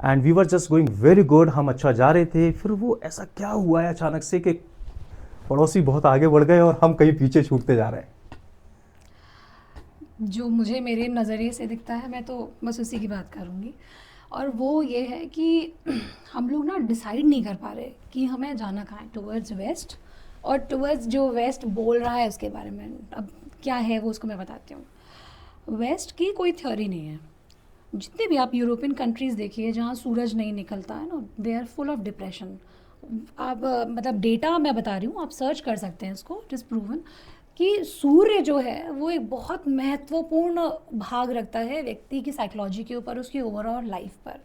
Speaker 1: And we were just going very good, हम अच्छा जा रहे थे, फिर वो ऐसा क्या हुआ है अचानक से कि पड़ोसी बहुत आगे बढ़ गए और हम कहीं पीछे छूटते जा रहे हैं।
Speaker 2: जो मुझे मेरे नज़रिए से दिखता है, मैं तो बस उसी की बात करूँगी, और वो ये है कि हम लोग ना डिसाइड नहीं कर पा रहे कि हमें जाना कहाँ है, टुवर्ड्स वेस्ट और टुवर्ड्स जो वेस्ट बोल रहा है उसके बारे में। अब क्या है वो, उसको मैं बताती हूँ। वेस्ट की कोई थ्योरी नहीं है। जितने भी आप यूरोपियन कंट्रीज़ देखिए जहाँ सूरज नहीं निकलता है ना, they are full of depression. आप मतलब डेटा मैं बता रही हूँ, आप सर्च कर सकते हैं इसको, इट इज़ प्रूवन कि सूर्य जो है वो एक बहुत महत्वपूर्ण भाग रखता है व्यक्ति की साइकोलॉजी के ऊपर, उसकी ओवरऑल लाइफ पर।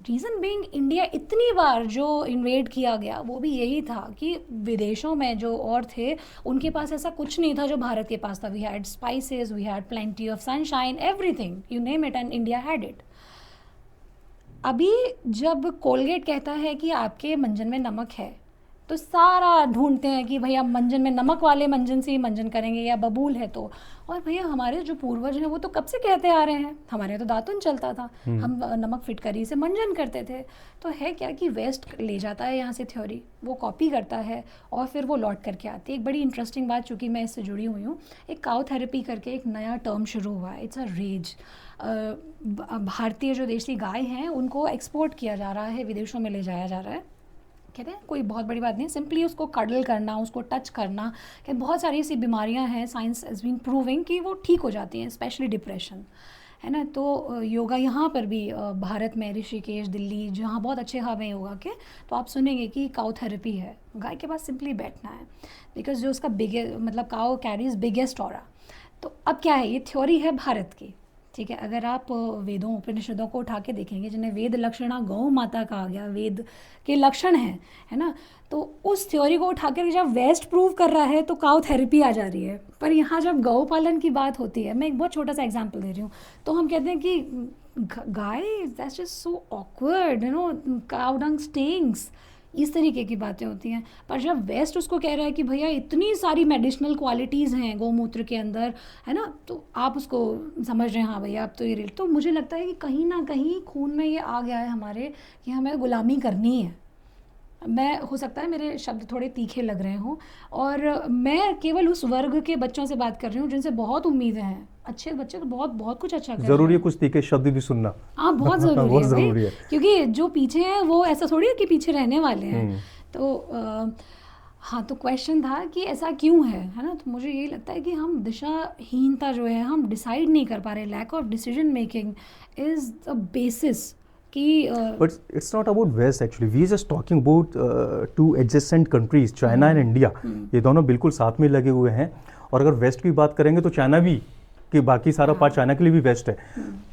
Speaker 2: रीज़न बीइंग, इंडिया इतनी बार जो इन्वेड किया गया वो भी यही था कि विदेशों में जो और थे उनके पास ऐसा कुछ नहीं था जो भारत के पास था। We had spices, we had plenty of sunshine, everything you name it, and India had it. अभी जब कोलगेट कहता है कि आपके मंजन में नमक है, तो सारा ढूंढते हैं कि भैया मंजन में नमक वाले मंजन से ही मंजन करेंगे, या बबूल है तो। और भैया हमारे जो पूर्वज हैं वो तो कब से कहते आ रहे हैं, हमारे तो दातुन चलता था, हम नमक फिटकरी से मंजन करते थे। तो है क्या कि वेस्ट ले जाता है यहाँ से थ्योरी, वो कॉपी करता है और फिर वो लौट करके आती है। एक बड़ी इंटरेस्टिंग बात, चूँकि मैं इससे जुड़ी हुई हूँ, एक काउ थेरेपी करके एक नया टर्म शुरू हुआ है, इट्स अ रेज। भारतीय जो देसी गाय हैं उनको एक्सपोर्ट किया जा रहा है, विदेशों में ले जाया जा रहा है। कहते हैं कोई बहुत बड़ी बात नहीं, सिंपली उसको कडल करना, उसको टच करना, कि बहुत सारी ऐसी बीमारियां हैं, साइंस हैज़ बीन प्रूविंग कि वो ठीक हो जाती हैं, स्पेशली डिप्रेशन, है ना। तो योगा यहाँ पर भी भारत में ऋषिकेश, दिल्ली, जहाँ बहुत अच्छे हब हैं योगा के, तो आप सुनेंगे कि काउ थेरेपी है, गाय के पास सिंपली बैठना है, बिकॉज जो उसका मतलब काउ कैरीज बिगेस्ट ऑरा। तो अब क्या है, ये थ्योरी है भारत की, ठीक है। अगर आप वेदों उपनिषदों को उठा के देखेंगे, जिन्हें वेद लक्षणा गौ माता कहा गया, वेद के लक्षण हैं, है ना, तो उस थ्योरी को उठा कर जब वेस्ट प्रूव कर रहा है तो काउ थेरेपी आ जा रही है। पर यहाँ जब गौ पालन की बात होती है, मैं एक बहुत छोटा सा एग्जांपल दे रही हूँ, तो हम कहते हैं कि गाय, that's just so awkward, you know, cow dung stings, इस तरीके की बातें होती हैं। पर जब वेस्ट उसको कह रहा है कि भैया इतनी सारी मेडिसिनल क्वालिटीज़ हैं गौमूत्र के अंदर, है ना, तो आप उसको समझ रहे हैं, हाँ भैया अब तो ये रिल। तो मुझे लगता है कि कहीं ना कहीं खून में ये आ गया है हमारे कि हमें गुलामी करनी है। मैं, हो सकता है मेरे शब्द थोड़े तीखे लग रहे हों, और मैं केवल उस वर्ग के बच्चों से बात कर रही हूँ जिनसे बहुत उम्मीदें हैं। अच्छे बच्चे तो बहुत बहुत कुछ अच्छा कर रहे हैं।
Speaker 1: जरूरी है कुछ तीखे शब्द भी सुनना।
Speaker 2: हाँ, बहुत ज़रूरी
Speaker 1: बहुत
Speaker 2: है
Speaker 1: जरूरी
Speaker 2: भाई,
Speaker 1: है।
Speaker 2: क्योंकि जो पीछे हैं वो ऐसा थोड़ी है कि पीछे रहने वाले हैं। तो हाँ, तो क्वेश्चन था कि ऐसा क्यों है ना। तो मुझे यही लगता है कि हम दिशाहीनता जो है, हम डिसाइड नहीं कर पा रहे, lack of decision making is the basis कि
Speaker 1: but it's not about west actually, we just talking about two adjacent countries, China and India, ये दोनों बिल्कुल साथ में लगे हुए हैं। और अगर वेस्ट की बात करेंगे तो चाइना भी, कि बाकी सारा पार्ट चाइना के लिए भी वेस्ट है।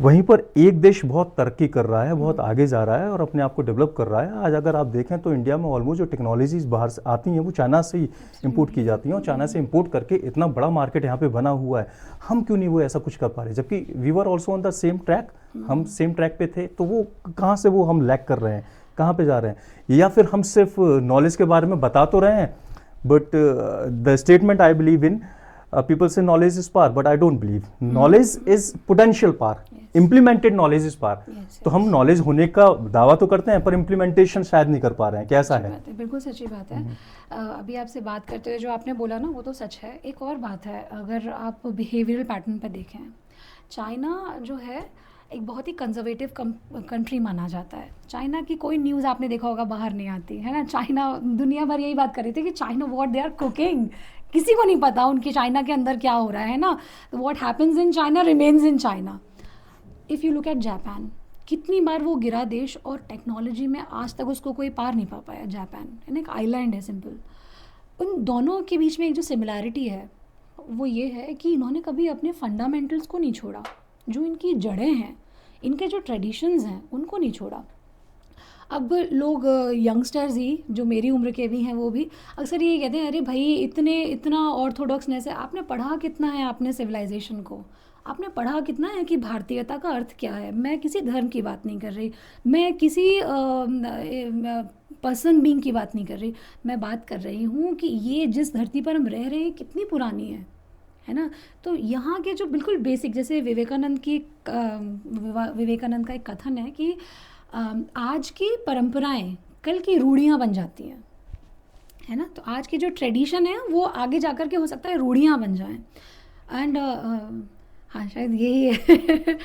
Speaker 1: वहीं पर एक देश बहुत तरक्की कर रहा है, बहुत आगे जा रहा है और अपने आप को डेवलप कर रहा है। आज अगर आप देखें तो इंडिया में ऑलमोस्ट जो टेक्नोलॉजीज बाहर से आती हैं वो चाइना से ही इंपोर्ट की जाती हैं, और चाइना से इंपोर्ट करके इतना बड़ा मार्केट यहाँ पे बना हुआ है। हम क्यों नहीं वो ऐसा कुछ कर पा रहे, जबकि we were also on the same track, हम सेम ट्रैक पे थे। तो वो कहाँ से वो हम लैक कर रहे हैं, कहाँ पे जा रहे हैं? या फिर हम सिर्फ नॉलेज के बारे में बता तो रहे हैं, but the statement I believe in, people say knowledge is power, but I don't believe knowledge is potential power. Implemented knowledge is power. तो हम नॉलेज होने का दावा तो करते हैं पर इम्प्लीमेंटेशन शायद नहीं कर पा रहे हैं। कैसा है?
Speaker 2: बिल्कुल सच्ची बात है। अभी आपसे बात करते हुए जो आपने बोला ना वो तो सच है। एक और बात है, अगर आप बिहेवियरल पैटर्न पर देखें, चाइना जो है एक बहुत ही कंजर्वेटिव कंट्री माना जाता है। चाइना की कोई न्यूज़ आपने देखा होगा बाहर नहीं आती है ना। चाइना, दुनिया भर यही बात कर रही थी कि China what they are cooking, किसी को नहीं पता उनकी चाइना के अंदर क्या हो रहा है ना। तो what happens in China remains in China. If you look at Japan, कितनी बार वो गिरा देश और टेक्नोलॉजी में आज तक उसको कोई पार नहीं पा पाया। जापान एक आइलैंड है सिंपल। उन दोनों के बीच में एक जो सिमिलैरिटी है वो ये है कि इन्होंने कभी अपने फंडामेंटल्स को नहीं छोड़ा, जो इनकी जड़ें हैं, इनके जो ट्रेडिशंस हैं उनको नहीं छोड़ा। अब लोग यंगस्टर्स ही जो मेरी उम्र के भी हैं वो भी अक्सर ये कहते हैं, अरे भाई इतना ऑर्थोडॉक्सनेस है। आपने पढ़ा कितना है आपने सिविलाइजेशन को? आपने पढ़ा कितना है कि भारतीयता का अर्थ क्या है। मैं किसी धर्म की बात नहीं कर रही, मैं किसी पर्सन बीइंग की बात नहीं कर रही, मैं बात कर रही हूँ कि ये जिस धरती पर हम रह रहे हैं कितनी पुरानी है ना। तो यहाँ के जो बिल्कुल बेसिक, जैसे विवेकानंद का एक कथन है कि आज की परंपराएं कल की रूढ़ियाँ बन जाती हैं, है ना। तो आज की जो ट्रेडिशन है वो आगे जाकर के हो सकता है रूढ़ियाँ बन जाएं। एंड हाँ, शायद यही है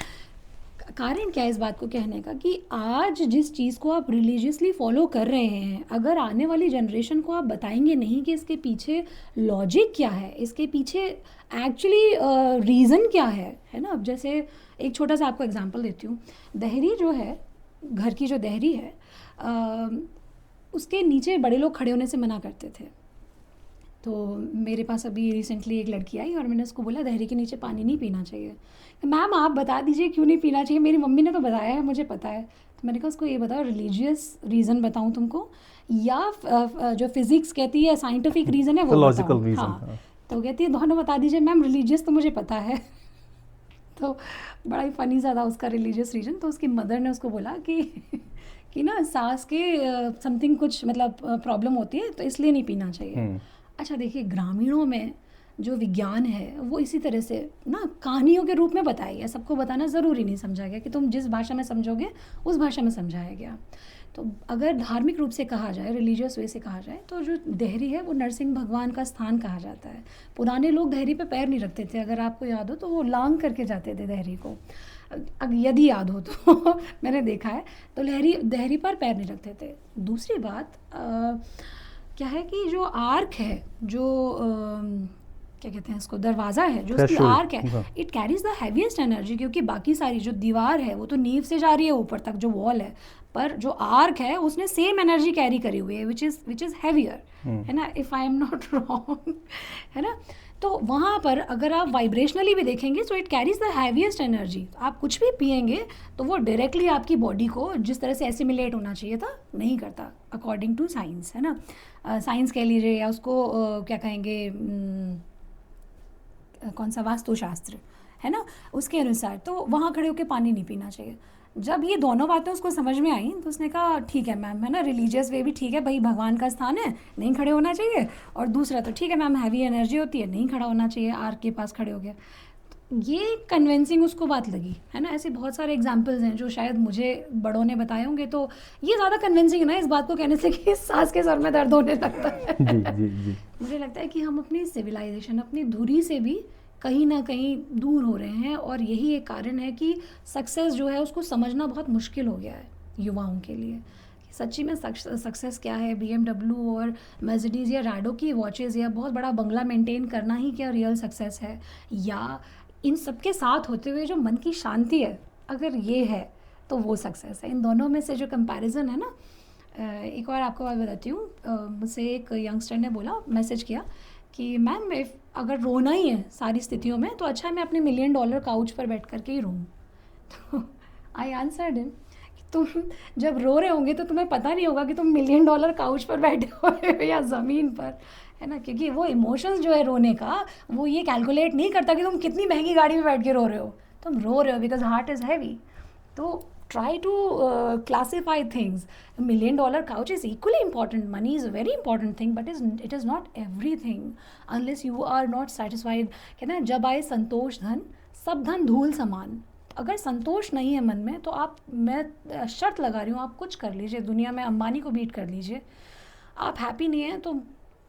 Speaker 2: कारण क्या है इस बात को कहने का, कि आज जिस चीज़ को आप रिलीजियसली फॉलो कर रहे हैं, अगर आने वाली जनरेशन को आप बताएंगे नहीं कि इसके पीछे लॉजिक क्या है, इसके पीछे एक्चुअली रीज़न क्या है ना। अब जैसे एक छोटा सा आपको एग्जांपल देती हूँ। दहरी जो है, घर की जो दहरी है, उसके नीचे बड़े लोग खड़े होने से मना करते थे। तो मेरे पास अभी रिसेंटली एक लड़की आई और मैंने उसको बोला दहरी के नीचे पानी नहीं पीना चाहिए। मैम आप बता दीजिए क्यों नहीं पीना चाहिए, मेरी मम्मी ने तो बताया है, मुझे पता है। तो मैंने कहा उसको ये बताओ, रिलीजियस रीज़न बताऊँ तुमको या जो फिज़िक्स कहती है साइंटिफिक रीज़न है वो
Speaker 1: लॉजिकल
Speaker 2: बताऊँ?
Speaker 1: रीज़न।
Speaker 2: हाँ, तो कहती है दोनों बता दीजिए मैम, रिलीजियस तो मुझे पता है। तो बड़ा ही फ़नी सा था उसका रिलीजियस रीज़न। तो उसकी मदर ने उसको बोला कि ना सांस के समथिंग कुछ मतलब प्रॉब्लम होती है तो इसलिए नहीं पीना चाहिए। अच्छा देखिए, ग्रामीणों में जो विज्ञान है वो इसी तरह से ना कहानियों के रूप में बताया गया, सबको बताना ज़रूरी नहीं समझा गया कि तुम जिस भाषा में समझोगे उस भाषा में समझाया गया। तो अगर धार्मिक रूप से कहा जाए, रिलीजियस वे से कहा जाए, तो जो देहरी है वो नरसिंह भगवान का स्थान कहा जाता है। पुराने लोग देहरी पे पैर नहीं रखते थे, अगर आपको याद हो तो वो लांग करके जाते थे देहरी को, यदि याद हो तो मैंने देखा है। तो देहरी पर पैर नहीं रखते थे। दूसरी बात क्या है कि जो आर्क है, जो क्या कहते हैं इसको, दरवाज़ा है, जो उसकी आर्क है, it carries the heaviest energy, क्योंकि बाकी सारी जो दीवार है वो तो नींव से जा रही है ऊपर तक, जो वॉल है, पर जो आर्क है उसने सेम एनर्जी कैरी करी हुई है, विच इज़ हैवियर, है ना, if I am not wrong, है ना। तो वहाँ पर अगर आप वाइब्रेशनली भी देखेंगे so it carries the heaviest energy. आप कुछ भी पिएंगे तो वो डायरेक्टली आपकी बॉडी को जिस तरह से एसिमिलेट होना चाहिए था नहीं करता, अकॉर्डिंग टू साइंस, है ना। साइंस कह लीजिए या उसको क्या कहेंगे, कौन सा वास्तुशास्त्र, है ना, उसके अनुसार। तो वहाँ खड़े होकर पानी नहीं पीना चाहिए। जब ये दोनों बातें उसको समझ में आई तो उसने कहा ठीक है मैम, है ना, रिलीजियस वे भी ठीक है भाई, भगवान का स्थान है, नहीं खड़े होना चाहिए, और दूसरा तो ठीक है मैम, हैवी एनर्जी होती है, नहीं खड़ा होना चाहिए, आर्क के पास खड़े हो गए। तो ये कन्विंसिंग उसको बात लगी, है ना। ऐसे बहुत सारे एग्जाम्पल्स हैं जो शायद मुझे बड़ों ने बताए होंगे, तो ये ज़्यादा कन्विंसिंग है ना इस बात को कहने से कि सास के सर में दर्द होने लगता है।
Speaker 1: जी।
Speaker 2: मुझे लगता है कि हम अपनी सिविलाइजेशन, अपनी धुरी से भी कहीं ना कहीं दूर हो रहे हैं, और यही एक कारण है कि सक्सेस जो है उसको समझना बहुत मुश्किल हो गया है युवाओं के लिए। सच्ची में सक्सेस क्या है, BMW और मर्सिडीज़ या रैडो की वॉचेज़ या बहुत बड़ा बंगला मेंटेन करना ही क्या रियल सक्सेस है, या इन सब के साथ होते हुए जो मन की शांति है, अगर ये है तो वो सक्सेस है। इन दोनों में से जो कंपैरिजन है ना, एक और आपको बात बताती हूँ। मुझसे एक यंगस्टर ने बोला, मैसेज किया कि मैम अगर रोना ही है सारी स्थितियों में तो अच्छा है मैं अपने $1 मिलियन काउच पर बैठ करके ही रोऊँ। तो आई आंसर्ड हिम कि तुम जब रो रहे होंगे तो तुम्हें पता नहीं होगा कि तुम $1 मिलियन काउच पर बैठे हो या ज़मीन पर, है ना, क्योंकि वो इमोशंस जो है रोने का, वो ये कैलकुलेट नहीं करता कि तुम कितनी महंगी गाड़ी में बैठ के रो रहे हो, तुम रो रहे हो बिकॉज हार्ट इज़ हैवी। तो try to classify things. $1 million couch is equally important. Money is a very important thing, but it is not everything unless you are not satisfied. कहते हैं जब आए संतोष धन, सब धन धूल समान। अगर संतोष नहीं है मन में तो मैं शर्त लगा रही हूँ, आप कुछ कर लीजिए, दुनिया में अंबानी को बीट कर लीजिए, आप हैप्पी नहीं हैं तो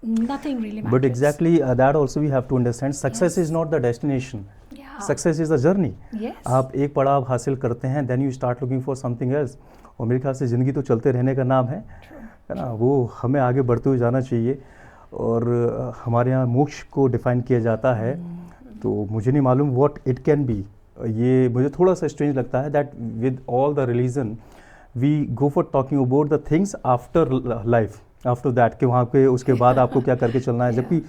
Speaker 2: nothing really matters.
Speaker 1: But exactly that also we have to understand. Success is not the destination. Success is the journey.
Speaker 2: Yes.
Speaker 1: आप एक पड़ाव हासिल करते हैं, then you start looking for something else. और मेरे ख्याल से ज़िंदगी तो चलते रहने का नाम है ना, वो हमें आगे बढ़ते हुए जाना चाहिए। और हमारे यहाँ मोक्ष को डिफाइन किया जाता है, तो मुझे नहीं मालूम what it can be. ये मुझे थोड़ा सा स्ट्रेंज लगता है that with all the religion we go for talking about the things after life, after that, कि वहाँ पे उसके बाद आपको क्या करके चलना है, जबकि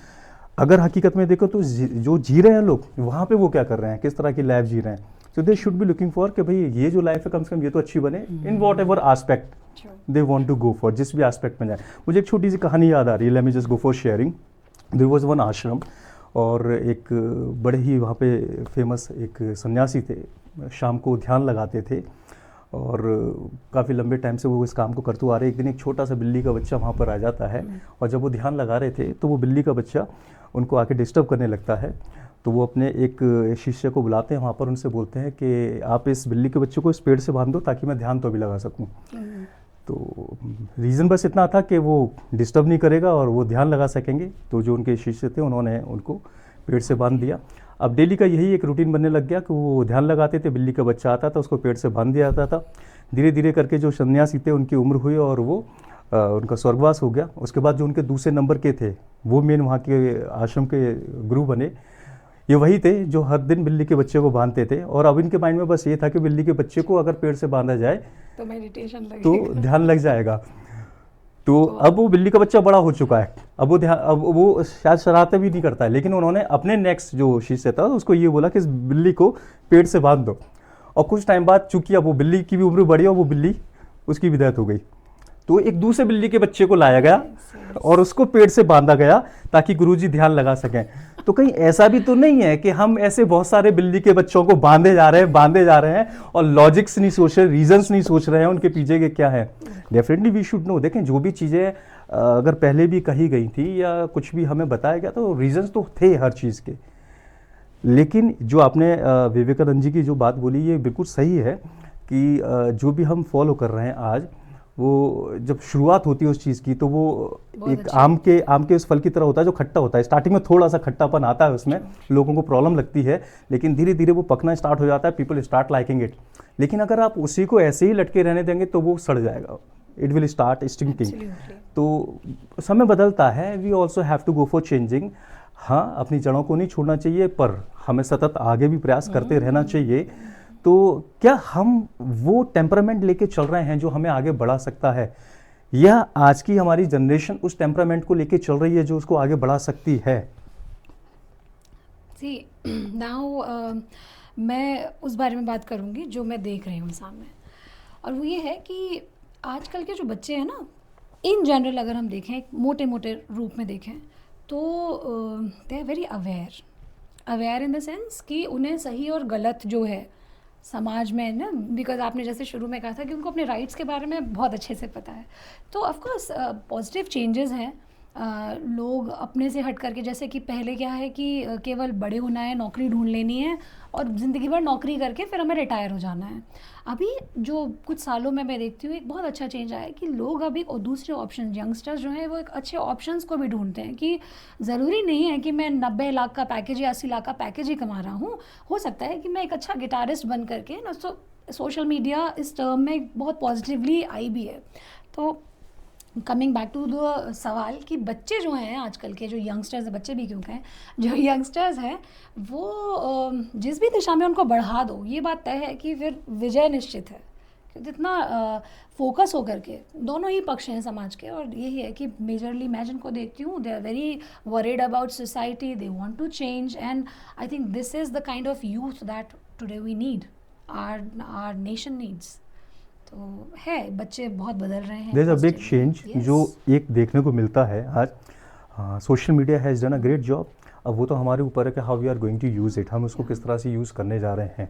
Speaker 1: अगर हकीकत में देखो तो जो जी रहे हैं लोग वहाँ पे वो क्या कर रहे हैं, किस तरह की लाइफ जी रहे हैं। So they should be looking for कि भाई ये जो लाइफ है कम से कम ये तो अच्छी बने, in whatever aspect they want to go for, जिस भी आस्पेक्ट में जाए। मुझे एक छोटी सी कहानी याद आ रही है, let me just go for sharing. There was one ashram, और एक बड़े ही वहाँ पे फेमस एक सन्यासी थे, शाम को ध्यान लगाते थे और काफ़ी लंबे टाइम से वो इस काम को करते आ रहे। एक दिन एक छोटा सा बिल्ली का बच्चा वहाँ पर आ जाता है और जब वो ध्यान लगा रहे थे तो वो बिल्ली का बच्चा उनको आके डिस्टर्ब करने लगता है। तो वो अपने एक शिष्य को बुलाते हैं वहाँ पर, उनसे बोलते हैं कि आप इस बिल्ली के बच्चे को इस पेड़ से बांध दो ताकि मैं ध्यान तो भी लगा सकूँ। तो रीज़न बस इतना था कि वो डिस्टर्ब नहीं करेगा और वो ध्यान लगा सकेंगे। तो जो उनके शिष्य थे उन्होंने उनको पेड़ से बांध दिया। अब डेली का यही एक रूटीन बनने लग गया कि वो ध्यान लगाते थे, बिल्ली का बच्चा आता था उसको पेड़ से बांध दिया जाता था। धीरे धीरे करके जो सन्यासी थे उनकी उम्र हुई और वो उनका स्वर्गवास हो गया। उसके बाद जो उनके दूसरे नंबर के थे वो मेन वहाँ के आश्रम के गुरु बने। ये वही थे जो हर दिन बिल्ली के बच्चे को बांधते थे और अब इनके माइंड में बस ये था कि बिल्ली के बच्चे को अगर पेड़ से बांधा जाए
Speaker 2: तो मेडिटेशन
Speaker 1: तो ध्यान लग जाएगा। तो अब वो बिल्ली का बच्चा बड़ा हो चुका है, अब वो शायद शरारतें भी नहीं करता है, लेकिन उन्होंने अपने नेक्स्ट जो शिष्य था उसको ये बोला कि इस बिल्ली को पेड़ से बांध दो। और कुछ टाइम बाद चूंकि अब वो बिल्ली की भी उम्र बढ़ी और वो बिल्ली उसकी भी डेथ हो गई, तो एक दूसरे बिल्ली के बच्चे को लाया गया और उसको पेड़ से बांधा गया ताकि गुरुजी ध्यान लगा सकें। तो कहीं ऐसा भी तो नहीं है कि हम ऐसे बहुत सारे बिल्ली के बच्चों को बांधे जा रहे हैं और लॉजिक्स नहीं सोच रहे, रीजंस नहीं सोच रहे हैं उनके पीछे के क्या है। Definitely we should know. देखें, जो भी चीज़ें अगर पहले भी कही गई थी या कुछ भी हमें बताया गया तो रीजंस तो थे हर चीज़ के। लेकिन जो आपने विवेकानंद जी की जो बात बोली ये बिल्कुल सही है कि जो भी हम फॉलो कर रहे हैं आज, वो जब शुरुआत होती है उस चीज़ की तो वो एक आम के उस फल की तरह होता है जो खट्टा होता है। स्टार्टिंग में थोड़ा सा खट्टापन आता है, उसमें लोगों को प्रॉब्लम लगती है, लेकिन धीरे धीरे वो पकना स्टार्ट हो जाता है, पीपल स्टार्ट लाइकिंग इट। लेकिन अगर आप उसी को ऐसे ही लटके रहने देंगे तो वो सड़ जाएगा, इट विल स्टार्ट स्टिंकिंग। तो समय बदलता है, we also have to go for changing. हाँ, अपनी जड़ों को नहीं छोड़ना चाहिए पर हमें सतत आगे भी प्रयास करते रहना चाहिए। तो क्या हम वो टेम्परामेंट लेके चल रहे हैं जो हमें आगे बढ़ा सकता है, या आज की हमारी जनरेशन उस टेम्परामेंट को लेके चल रही है जो उसको आगे बढ़ा सकती है?
Speaker 2: सी नाउ मैं उस बारे में बात करूंगी जो मैं देख रही हूँ सामने, और वो ये है कि आजकल के जो बच्चे हैं ना, इन जनरल अगर हम देखें, मोटे मोटे रूप में देखें तो they are very aware in the sense कि उन्हें सही और गलत जो है समाज में ना, बिकॉज आपने जैसे शुरू में कहा था कि उनको अपने राइट्स के बारे में बहुत अच्छे से पता है। तो ऑफकोर्स पॉजिटिव चेंजेस हैं। लोग अपने से हट करके, जैसे कि पहले क्या है कि केवल बड़े होना है, नौकरी ढूंढ लेनी है और ज़िंदगी भर नौकरी करके फिर हमें रिटायर हो जाना है। अभी जो कुछ सालों में मैं देखती हूँ एक बहुत अच्छा चेंज आया है कि लोग अभी और दूसरे ऑप्शन, यंगस्टर्स जो हैं वो एक अच्छे ऑप्शंस को भी ढूंढते हैं कि ज़रूरी नहीं है कि मैं 90 लाख का पैकेज या 80 लाख का पैकेज ही कमा रहा हूँ। हो सकता है कि मैं एक अच्छा गिटारिस्ट बन करके ना, सोशल मीडिया इस टर्म में बहुत पॉजिटिवली आई भी है। तो कमिंग बैक टू द सवाल कि बच्चे जो हैं आजकल के, जो यंगस्टर्स हैं, बच्चे भी क्यों कहें, जो यंगस्टर्स हैं वो जिस भी दिशा में उनको बढ़ा दो, ये बात तय है कि फिर विजय निश्चित है। जितना फोकस हो करके, दोनों ही पक्ष हैं समाज के, और यही है कि मेजरली मैं जिनको देखती हूँ they are very worried about society, they want to change, and I think this is the kind of youth that today we need, our nation needs. तो है, बच्चे बहुत बदल रहे हैं।
Speaker 1: There is a big change जो एक देखने को मिलता है आज। Social media has done a great job. अब वो तो हमारे ऊपर है कि how we are going to use it, हम उसको किस तरह से यूज़ करने जा रहे हैं।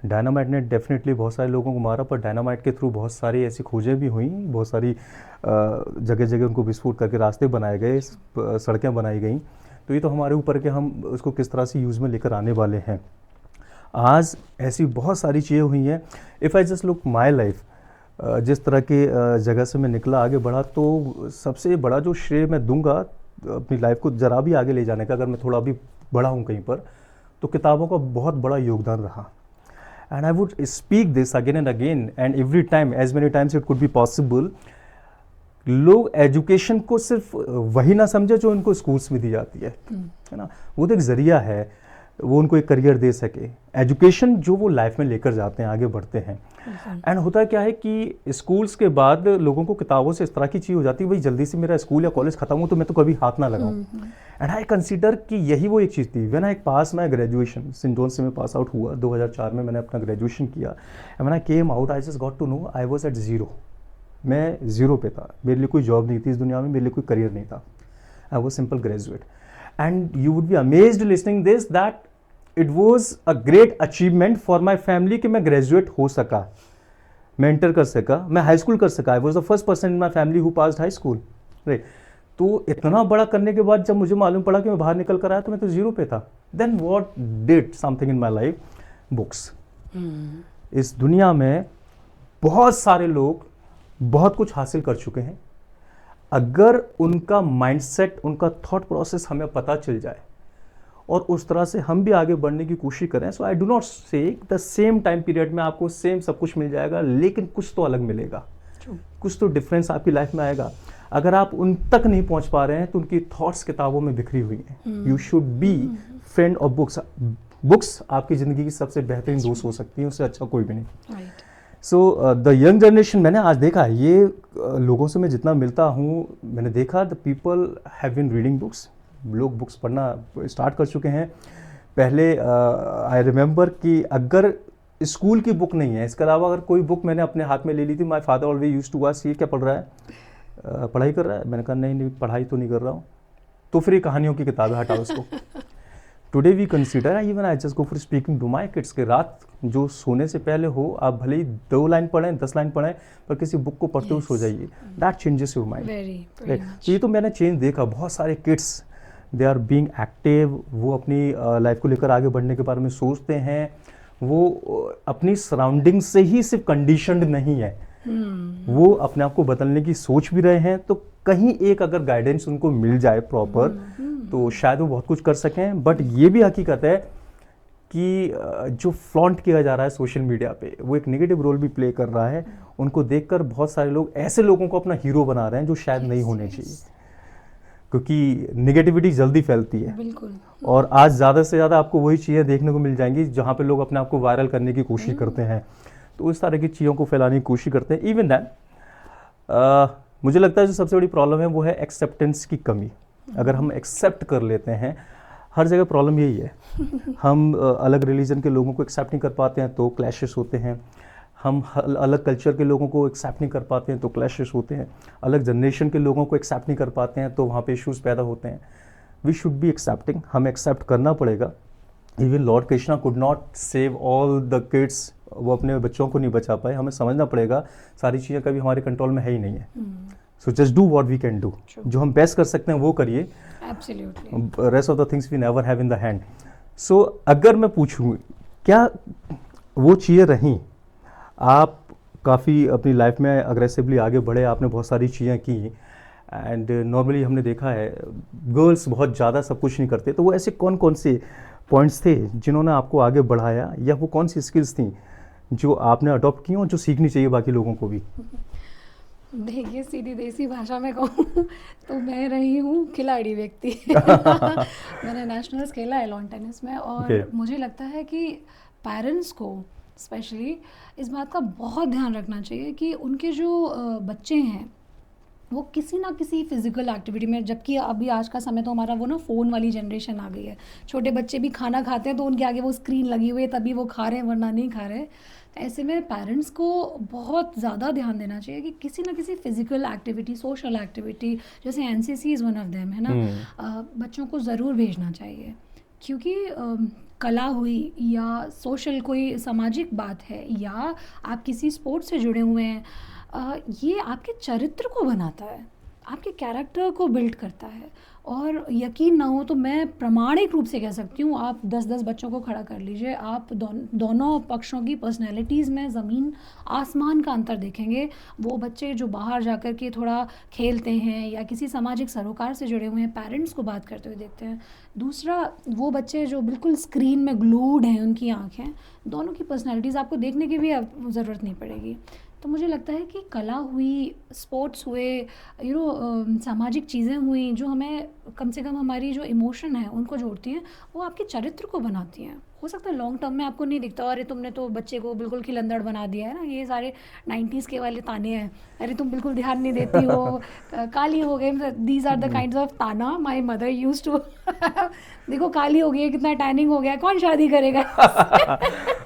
Speaker 1: डायनामाइट ने डेफिनेटली बहुत सारे लोगों को मारा, पर डायनामाइट के थ्रू बहुत सारी ऐसी खोजें भी हुई, बहुत सारी जगह जगह उनको विस्फोट करके रास्ते बनाए गए, सड़कें बनाई गई। तो ये तो हमारे ऊपर है कि हम उसको किस तरह से यूज़ में लेकर आने वाले हैं। आज ऐसी बहुत सारी चीज़ें हुई हैं। If I just look my life, जिस तरह के जगह से मैं निकला, आगे बढ़ा, तो सबसे बड़ा जो श्रेय मैं दूंगा अपनी लाइफ को ज़रा भी आगे ले जाने का, अगर मैं थोड़ा भी बढ़ा हूँ कहीं पर, तो किताबों का बहुत बड़ा योगदान रहा। And I would speak this again and again and every time, as many times it could be possible. लोग एजुकेशन को सिर्फ वही ना समझे जो उनको स्कूल्स में दी जाती है ना, वो तो एक ज़रिया है, वो उनको एक करियर दे सके। एजुकेशन जो वो लाइफ में लेकर जाते हैं, आगे बढ़ते हैं। एंड होता क्या है कि स्कूल्स के बाद लोगों को किताबों से इस तरह की चीज़ हो जाती है, भाई जल्दी से मेरा स्कूल या कॉलेज खत्म हो तो मैं तो कभी हाथ ना लगाऊं। एंड आई कंसीडर कि यही वो एक चीज़ थी। When I pass my graduation, Saint John से मैं पास आउट हुआ 2004 में, मैंने अपना ग्रेजुएशन किया। And when I came out I just got to know I was at zero. मैं ज़ीरो पे था, मेरे लिए कोई जॉब नहीं थी इस दुनिया में, मेरे लिए कोई करियर नहीं था। I was simple graduate. and you would be amazed listening this that it was a great achievement for my family कि मैं ग्रेजुएट हो सका, मैं इंटर कर सका, मैं हाई स्कूल कर सका. I was the first person in my family who passed high school, right. तो इतना बड़ा करने के बाद जब मुझे मालूम पड़ा कि मैं बाहर निकल कर आया तो मैं तो जीरो पे था. Then what did something in my life, books. इस दुनिया में बहुत सारे लोग बहुत कुछ हासिल कर चुके हैं. अगर उनका माइंडसेट, उनका थॉट प्रोसेस हमें पता चल जाए और उस तरह से हम भी आगे बढ़ने की कोशिश करें, सो आई डू नॉट से द सेम टाइम पीरियड में आपको सेम सब कुछ मिल जाएगा, लेकिन कुछ तो अलग मिलेगा, कुछ तो डिफरेंस आपकी लाइफ में आएगा. अगर आप उन तक नहीं पहुंच पा रहे हैं तो उनकी थॉट्स किताबों में बिखरी हुई हैं. You should be friend of books. Books आपकी ज़िंदगी की सबसे बेहतरीन दोस्त हो सकती है, उससे अच्छा कोई भी नहीं. सो द यंग जनरेशन, मैंने आज देखा ये लोगों से मैं जितना मिलता हूँ, मैंने देखा the people have been reading books. लोग बुक्स पढ़ना स्टार्ट कर चुके हैं. पहले आई रिमेंबर कि अगर स्कूल की बुक नहीं है, इसके अलावा अगर कोई बुक मैंने अपने हाथ में ले ली थी, my father always used to ask, ये क्या पढ़ रहा है, पढ़ाई कर रहा है. मैंने कहा नहीं पढ़ाई तो नहीं कर रहा हूँ. तो फिर ये कहानियों की किताबें हटाओ उसको. Today we consider, even I just go for speaking to my kids के रात जो सोने से पहले हो, आप भले ही 2 लाइन पढ़ें, 10 लाइन पढ़ें, पर किसी बुक को पढ़ते हुए सो जाइए. That changes your mind. ये तो मैंने चेंज देखा. बहुत सारे kids they are being active. वो अपनी लाइफ को लेकर आगे बढ़ने के बारे में सोचते हैं. वो अपनी सराउंडिंग से ही सिर्फ कंडीशनड नहीं है, वो अपने आप को बदलने की सोच भी रहे हैं. तो कहीं एक अगर गाइडेंस उनको मिल जाए प्रॉपर, तो शायद वो बहुत कुछ कर सकें. बट ये भी हकीकत है कि जो फ्लॉन्ट किया जा रहा है सोशल मीडिया पे, वो एक नेगेटिव रोल भी प्ले कर रहा है. उनको देखकर बहुत सारे लोग ऐसे लोगों को अपना हीरो बना रहे हैं जो शायद नहीं होने चाहिए, क्योंकि नेगेटिविटी जल्दी फैलती है.
Speaker 2: बिल्कुल.
Speaker 1: और आज ज़्यादा से ज़्यादा आपको वही चीज़ें देखने को मिल जाएंगी जहाँ पे लोग अपने आप को वायरल करने की कोशिश करते हैं. तो इस तरह की चीज़ों को फैलाने की कोशिश करते हैं. इवन दैट मुझे लगता है जो सबसे बड़ी प्रॉब्लम है वो है एक्सेप्टेंस की कमी. अगर हम एक्सेप्ट कर लेते हैं, हर जगह प्रॉब्लम यही है. हम अलग रिलीजन के लोगों को एक्सेप्ट नहीं कर पाते हैं तो क्लैशेस होते हैं. हम अलग कल्चर के लोगों को एक्सेप्ट नहीं कर पाते हैं तो क्लैशेस होते हैं. अलग जनरेशन के लोगों को एक्सेप्ट नहीं कर पाते हैं तो वहाँ पे इश्यूज पैदा होते हैं. We should be accepting. हमें एक्सेप्ट करना पड़ेगा. Even Lord Krishna could not save all the kids. वो अपने बच्चों को नहीं बचा पाए. हमें समझना पड़ेगा सारी चीज़ें कभी हमारे कंट्रोल में है ही नहीं है. So just do what we can do. जो हम बेस्ट कर सकते हैं वो करिए. Rest of the things we never have in the hand. So अगर मैं पूछूँ क्या वो चीज़ें रहीं, आप काफ़ी अपनी लाइफ में अग्रेसिवली आगे बढ़े, आपने बहुत सारी चीज़ें की, एंड नॉर्मली हमने देखा है गर्ल्स बहुत ज़्यादा सब कुछ नहीं करते. तो वो ऐसे कौन कौन से पॉइंट्स थे जिन्होंने आपको आगे बढ़ाया, या वो कौन सी स्किल्स थी जो आपने अडॉप्ट की और जो सीखनी चाहिए बाकी लोगों को भी?
Speaker 2: देखिए, सीधी देसी भाषा में कहूँ तो मैं रही हूँ खिलाड़ी व्यक्ति. मैंने नेशनल्स खेला है लॉन टेनिस में. और मुझे लगता है कि पेरेंट्स को स्पेशली इस बात का बहुत ध्यान रखना चाहिए कि उनके जो बच्चे हैं वो किसी ना किसी फिजिकल एक्टिविटी में, जबकि अभी आज का समय तो हमारा वो ना फ़ोन वाली जनरेशन आ गई है. छोटे बच्चे भी खाना खाते हैं तो उनके आगे वो स्क्रीन लगी हुई है, तभी वो खा रहे हैं, वरना नहीं खा रहे. तो ऐसे में पेरेंट्स को बहुत ज़्यादा ध्यान देना चाहिए कि किसी ना किसी फिजिकल एक्टिविटी, सोशल एक्टिविटी, जैसे NCC is one of them, है ना, बच्चों को ज़रूर भेजना चाहिए. क्योंकि कला हुई या सोशल कोई सामाजिक बात है या आप किसी स्पोर्ट्स से जुड़े हुए हैं, ये आपके चरित्र को बनाता है, आपके कैरेक्टर को बिल्ड करता है. और यकीन ना हो तो मैं प्रमाणिक रूप से कह सकती हूँ, आप 10-10 बच्चों को खड़ा कर लीजिए, आप दोनों पक्षों की पर्सनैलिटीज़ में ज़मीन आसमान का अंतर देखेंगे. वो बच्चे जो बाहर जाकर के थोड़ा खेलते हैं या किसी सामाजिक सरोकार से जुड़े हुए हैं, पेरेंट्स को बात करते हुए देखते हैं. दूसरा, वो बच्चे जो बिल्कुल स्क्रीन में ग्लूड हैं, उनकी आँखें, दोनों की पर्सनैलिटीज़ आपको देखने की भी ज़रूरत नहीं पड़ेगी. तो मुझे लगता है कि कला हुई, स्पोर्ट्स हुए, सामाजिक चीज़ें हुई जो हमें कम से कम हमारी जो इमोशन है उनको जोड़ती हैं, वो आपके चरित्र को बनाती हैं. हो सकता है लॉन्ग टर्म में आपको नहीं दिखता, अरे तुमने तो बच्चे को बिल्कुल खिलंदड़ बना दिया है ना, ये सारे 90s के वाले ताने हैं, अरे तुम बिल्कुल ध्यान नहीं देती हो, काली हो गई. These are the kinds of taana my mother used to. देखो काली हो गई है, कितना टैनिंग हो गया, कौन शादी करेगा?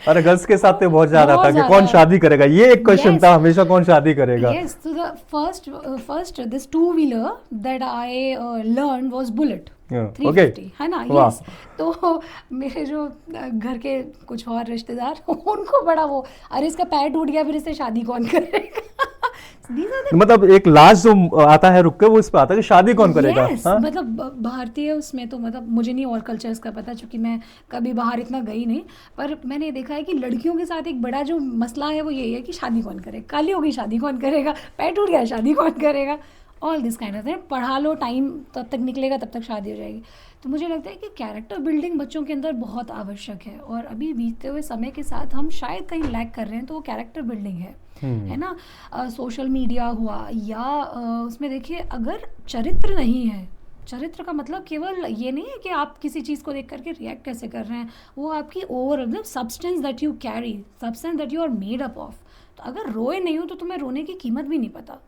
Speaker 1: अरे गर्ल्स के साथ तो बहुत ज्यादा था कि कौन शादी करेगा, ये एक क्वेश्चन था हमेशा, कौन शादी करेगा.
Speaker 2: Yes, so the first this two-wheeler that I learned was Bullet.
Speaker 1: Okay
Speaker 2: 350 है ना,
Speaker 1: वाह
Speaker 2: यस। तो मेरे जो घर के कुछ और रिश्तेदार उनको बड़ा वो, अरे इसका पैर टूट गया फिर इससे शादी कौन करेगा। These are the
Speaker 1: मतलब एक लास्ट जो आता है रुक के वो इस पे आता है कि शादी कौन करेगा।
Speaker 2: यस,
Speaker 1: हाँ
Speaker 2: मतलब भारतीय उसमें तो मतलब मुझे नहीं और कल्चर्स का पता, क्योंकि मैं कभी बाहर इतना गई नहीं, पर मैंने देखा है कि लड़कियों के साथ एक बड़ा जो मसला है वो यही है कि शादी कौन करे, काली हो गई शादी कौन करेगा, पैर टूट गया शादी कौन करेगा, all this kind of thing. पढ़ा लो, टाइम तब तक निकलेगा तब तक शादी हो जाएगी। तो मुझे लगता है कि कैरेक्टर बिल्डिंग बच्चों के अंदर बहुत आवश्यक है, और अभी बीतते हुए समय के साथ हम शायद कहीं लैक कर रहे हैं, तो वो कैरेक्टर बिल्डिंग है ना। सोशल मीडिया हुआ या उसमें देखिए, अगर चरित्र नहीं है, चरित्र का मतलब केवल ये नहीं है कि आप किसी चीज़ को देख करके रिएक्ट कैसे कर रहे हैं, वो आपकी ओवर मतलब substance that you carry, substance that you are made up of. तो अगर रोए नहीं हो तो तुम्हें रोने की कीमत भी नहीं पता।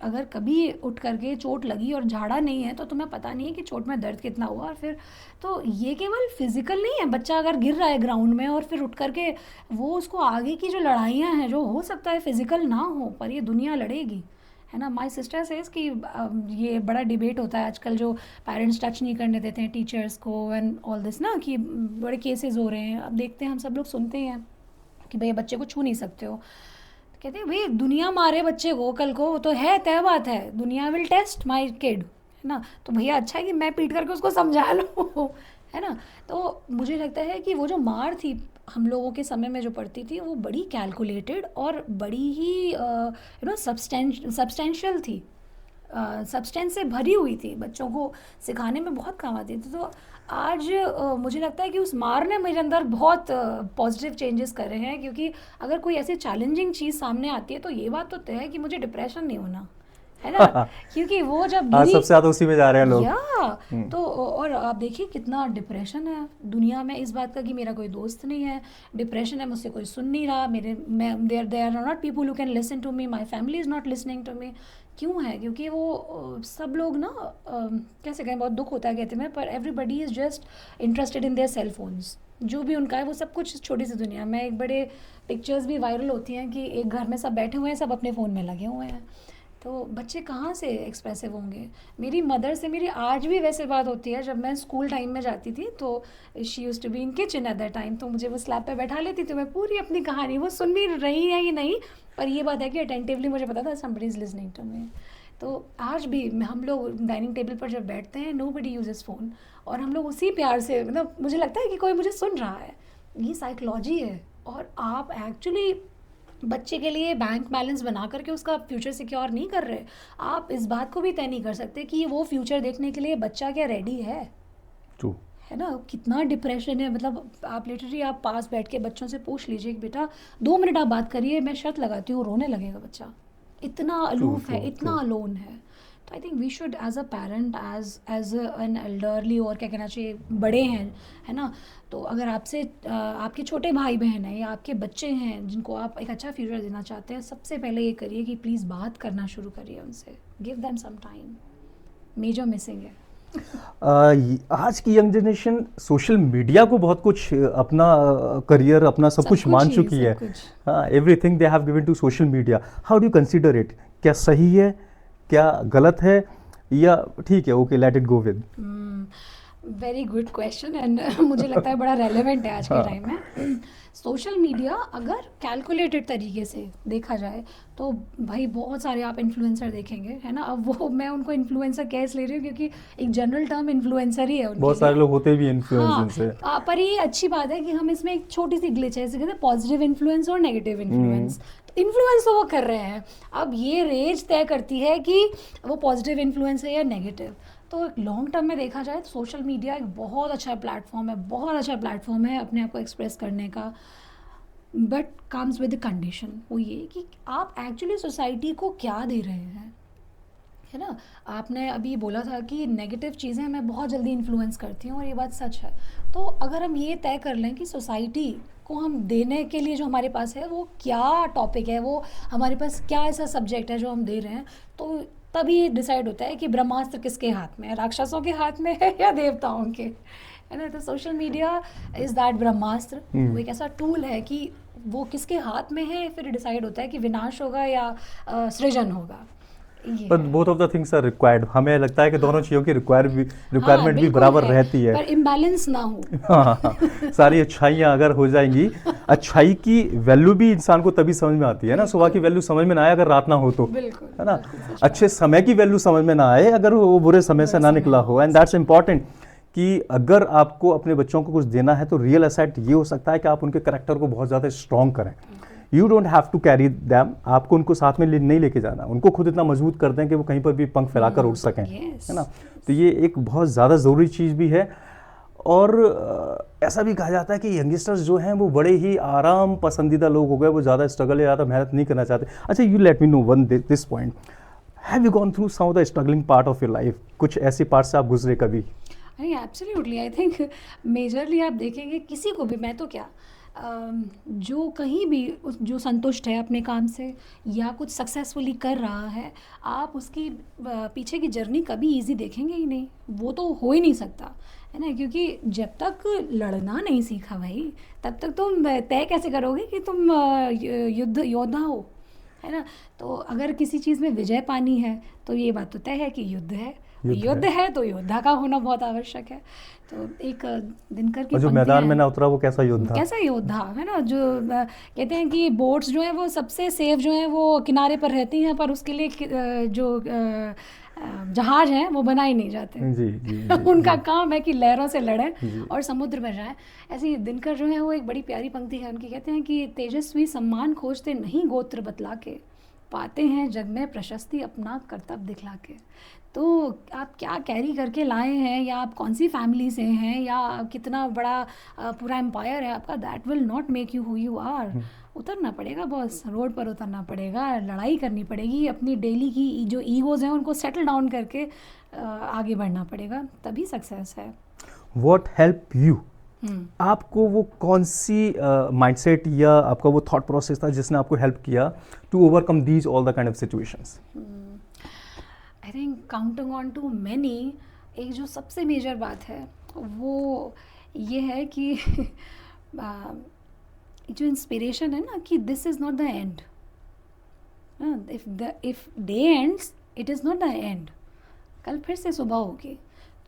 Speaker 2: अगर कभी उठ करके चोट लगी और झाड़ा नहीं है तो तुम्हें पता नहीं है कि चोट में दर्द कितना हुआ। और फिर तो ये केवल फिजिकल नहीं है, बच्चा अगर गिर रहा है ग्राउंड में और फिर उठ करके वो उसको आगे की जो लड़ाइयाँ हैं, जो हो सकता है फिजिकल ना हो पर ये दुनिया लड़ेगी, है ना। माई सिस्टर सेज कि ये बड़ा डिबेट होता है आजकल, जो पेरेंट्स टच नहीं करने देते हैं टीचर्स को एंड ऑल दिस ना, कि बड़े केसेस हो रहे हैं। अब देखते हैं, हम सब लोग सुनते हैं कि भाई बच्चे को छू नहीं सकते हो, कहते हैं भाई दुनिया मारे बच्चे को कल को, तो है तय बात है, दुनिया विल टेस्ट माय किड, है ना। तो भैया अच्छा है कि मैं पीट करके उसको समझा लूँ, है ना। तो मुझे लगता है कि वो जो मार थी हम लोगों के समय में जो पड़ती थी, वो बड़ी कैलकुलेटेड और बड़ी ही सब्सटेंशियल थी, सब्सटेंस से भरी हुई थी, बच्चों को सिखाने में बहुत काम आती थी। तो आज मुझे लगता है कि उस मार ने मेरे अंदर बहुत पॉजिटिव चेंजेस करे हैं, क्योंकि अगर कोई ऐसी चैलेंजिंग चीज़ सामने आती है तो ये बात तो तय है कि मुझे डिप्रेशन नहीं होना, है ना। क्योंकि वो जब
Speaker 1: आज
Speaker 2: गिरी,
Speaker 1: सबसे ज्यादा उसी में जा रहे हैं लोग।
Speaker 2: या तो और आप देखिए कितना डिप्रेशन है दुनिया में इस बात का कि मेरा कोई दोस्त नहीं है, डिप्रेशन है, मुझसे कोई सुन नहीं रहा, मेरे मैं there are not people who can listen to me, my family is not listening to me. क्यों है? क्योंकि वो सब लोग ना कैसे कहें, बहुत दुख होता है कहते हैं, पर everybody is just interested in their cell phones, जो भी उनका है वो सब कुछ छोटी सी दुनिया में। एक बड़े पिक्चर्स भी वायरल होती हैं कि एक घर में सब बैठे हुए हैं, सब अपने फ़ोन में लगे हुए हैं, तो बच्चे कहाँ से एक्सप्रेसिव होंगे। मेरी मदर से मेरी आज भी वैसे बात होती है, जब मैं स्कूल टाइम में जाती थी तो she used to be in kitchen at that time, तो मुझे वो स्लैब पे बैठा लेती थी, मैं पूरी अपनी कहानी, वो सुन भी रही है कि नहीं, पर ये बात है कि अटेंटिवली मुझे पता था somebody is listening to me. तो आज भी हम लोग डाइनिंग टेबल पर जब बैठते हैं, नोबडी यूजेस फ़ोन, और हम लोग उसी प्यार से, मतलब मुझे लगता है कि कोई मुझे सुन रहा है, ये साइकोलॉजी है। और आप एक्चुअली बच्चे के लिए बैंक बैलेंस बना करके उसका फ्यूचर सिक्योर नहीं कर रहे, आप इस बात को भी तय नहीं कर सकते कि वो फ्यूचर देखने के लिए बच्चा क्या रेडी है,
Speaker 1: ट्रू
Speaker 2: है ना। कितना डिप्रेशन है, मतलब आप लिटरली आप पास बैठ के बच्चों से पूछ लीजिए कि बेटा 2 मिनट आप बात करिए, मैं शर्त लगाती हूँ रोने लगेगा बच्चा, इतना अलूफ है, इतना अलोन है। तो I think we should as a parent, as an elderly, और क्या कहना चाहिए, बड़े हैं, है ना। तो अगर आपसे आपके छोटे भाई बहन हैं या आपके बच्चे हैं जिनको आप एक अच्छा फ्यूचर देना चाहते हैं, सबसे पहले ये करिए कि प्लीज़ बात करना शुरू करिए उनसे, give them some time, major missing है।
Speaker 1: आज की यंग जनरेशन सोशल मीडिया को बहुत कुछ अपना करियर, अपना सब कुछ मान चुकी है। हाँ, everything they have given to social media. How do you consider it? क्या सही है, क्या गलत है, या ठीक है, okay let it go with?
Speaker 2: Very good question, and मुझे लगता है बड़ा रेलेवेंट है आज के टाइम में। सोशल मीडिया अगर कैलकुलेटेड तरीके से देखा जाए तो भाई बहुत सारे आप इन्फ्लुएंसर देखेंगे, है ना। अब वो मैं उनको इन्फ्लुएंसर कैस ले रही हूँ क्योंकि एक जनरल टर्म इन्फ्लुएंसर ही है उनके
Speaker 1: बहुत
Speaker 2: लिए।
Speaker 1: सारे लोग होते भी इन्फ्लुएंसर से।
Speaker 2: पर ये अच्छी बात है कि हम इसमें एक छोटी सी ग्लिच है, जैसे कहते हैं पॉजिटिव इन्फ्लुएंस और नेगेटिव इन्फ्लुएंस। तो इन्फ्लुएंस तो वो कर रहे हैं, अब ये रेंज तय करती है कि वो पॉजिटिव इन्फ्लुएंस है या नेगेटिव। तो लॉन्ग टर्म में देखा जाए तो सोशल मीडिया एक बहुत अच्छा प्लेटफॉर्म है, बहुत अच्छा प्लेटफॉर्म है अपने आप को एक्सप्रेस करने का, बट कम्स विद कंडीशन। वो ये कि आप एक्चुअली सोसाइटी को क्या दे रहे हैं, है ना। आपने अभी बोला था कि नेगेटिव चीज़ें मैं बहुत जल्दी इन्फ्लुएंस करती हूँ, और ये बात सच है। तो अगर हम ये तय कर लें कि सोसाइटी को हम देने के लिए जो हमारे पास है वो क्या टॉपिक है, वो हमारे पास क्या ऐसा सब्जेक्ट है जो हम दे रहे हैं, तो तभी डिसाइड होता है कि ब्रह्मास्त्र किसके हाथ में है, राक्षसों के हाथ में है या देवताओं के, है ना। तो सोशल मीडिया इज़ दैट ब्रह्मास्त्र, वो एक ऐसा टूल है कि वो किसके हाथ में है, फिर डिसाइड होता है कि विनाश होगा या सृजन होगा। ये
Speaker 1: पर
Speaker 2: है।
Speaker 1: Both of the things are required, हमें लगता है कि दोनों चीज़ों की
Speaker 2: हाँ
Speaker 1: रिक्वायरमेंट भी
Speaker 2: बिल्कुल
Speaker 1: बराबर
Speaker 2: है,
Speaker 1: रहती है।
Speaker 2: पर इम्बैलेंस ना हो।
Speaker 1: हाँ, सारी अच्छाइयाँ अगर हो जाएंगी, अच्छाई की वैल्यू भी इंसान को तभी समझ में आती है ना, सुबह की
Speaker 2: बिल्कुल
Speaker 1: वैल्यू समझ में ना आए अगर रात ना हो तो,
Speaker 2: बिल्कुल
Speaker 1: है ना।
Speaker 2: बिल्कुल सच
Speaker 1: अच्छे
Speaker 2: बात है।
Speaker 1: समय की वैल्यू समझ में ना आए अगर वो बुरे समय से
Speaker 2: बुरे
Speaker 1: ना
Speaker 2: समय
Speaker 1: निकला
Speaker 2: ना
Speaker 1: हो,
Speaker 2: हो,
Speaker 1: एंड दैट्स
Speaker 2: सच बात।
Speaker 1: इम्पॉर्टेंट कि अगर आपको अपने बच्चों को कुछ देना है तो रियल एसेट ये हो सकता है कि आप उनके करेक्टर को बहुत ज़्यादा स्ट्रॉन्ग करें।
Speaker 2: बिल्कुल।
Speaker 1: You don't have to carry them, आपको उनको साथ में नहीं लेके जाना, उनको खुद इतना मजबूत कर दें कि वो कहीं पर भी पंख फैलाकर उड़ सकें,
Speaker 2: यस
Speaker 1: है ना। तो
Speaker 2: यस।
Speaker 1: ये एक बहुत ज़्यादा ज़रूरी चीज़ भी है। और ऐसा भी कहा जाता है कि यंगस्टर्स जो हैं वो बड़े ही आराम पसंदीदा लोग हो गए, वो ज़्यादा स्ट्रगल या ज़्यादा मेहनत नहीं करना चाहते। अच्छा, you let me know one this point, have you gone through some of the struggling part of your life, कुछ ऐसी पार्ट से आप गुजरे कभी?
Speaker 2: अरे एब्सोल्युटली, आई थिंक मेजरली आप देखेंगे किसी को भी, मैं तो क्या जो कहीं भी जो संतुष्ट है अपने काम से या कुछ सक्सेसफुली कर रहा है, आप उसकी पीछे की जर्नी कभी इजी देखेंगे ही नहीं, वो तो हो ही नहीं सकता, है ना। क्योंकि जब तक लड़ना नहीं सीखा भाई, तब तक तुम तय कैसे करोगे कि तुम युद्ध योद्धा हो, है ना। तो अगर किसी चीज़ में विजय पानी है तो ये बात तो तय है कि युद्ध है,
Speaker 1: युद्ध
Speaker 2: युद्ध
Speaker 1: है,
Speaker 2: है तो योद्धा का होना बहुत आवश्यक है। तो एक दिनकर की
Speaker 1: और जो
Speaker 2: पंक्तियां
Speaker 1: मैदान में
Speaker 2: हैं,
Speaker 1: ना उतरा वो कैसा योद्धा।
Speaker 2: कैसा योद्धा, है ना। जो कहते हैं कि बोट्स जो हैं वो सबसे सेफ जो हैं वो किनारे पर रहती हैं, पर उसके लिए जो जहाज हैं वो बनाए नहीं जाते।
Speaker 1: जी जी जी
Speaker 2: उनका
Speaker 1: जी
Speaker 2: काम है कि लहरों से लड़ें
Speaker 1: जी।
Speaker 2: और समुद्र में जाएं। ऐसे ही दिनकर जो है वो एक बड़ी प्यारी पंक्ति है उनकी, कहते हैं कि तेजस्वी सम्मान खोजते नहीं गोत्र बतला के, पाते हैं जग में प्रशस्ति अपना कर्तव्य दिखला के। तो आप क्या कैरी करके लाए हैं, या आप कौन सी फैमिली से हैं, या कितना बड़ा पूरा एम्पायर है आपका, that will not make you who you are. उतरना पड़ेगा बॉस, रोड पर उतरना पड़ेगा, लड़ाई करनी पड़ेगी, अपनी डेली की जो ईगोज हैं उनको सेटल डाउन करके आगे बढ़ना पड़ेगा, तभी सक्सेस है।
Speaker 1: व्हाट हेल्प यू,
Speaker 2: हम्म।
Speaker 1: आपको वो कौन सी माइंडसेट या आपका वो थॉट प्रोसेस था जिसने आपको हेल्प किया to overcome these all the kind of situations?
Speaker 2: I think counting on too many, एक जो सबसे मेजर बात है वो ये है कि जो इंस्पिरेशन है ना, कि this is not the end, if day ends it is not the end, कल फिर से सुबह होगी।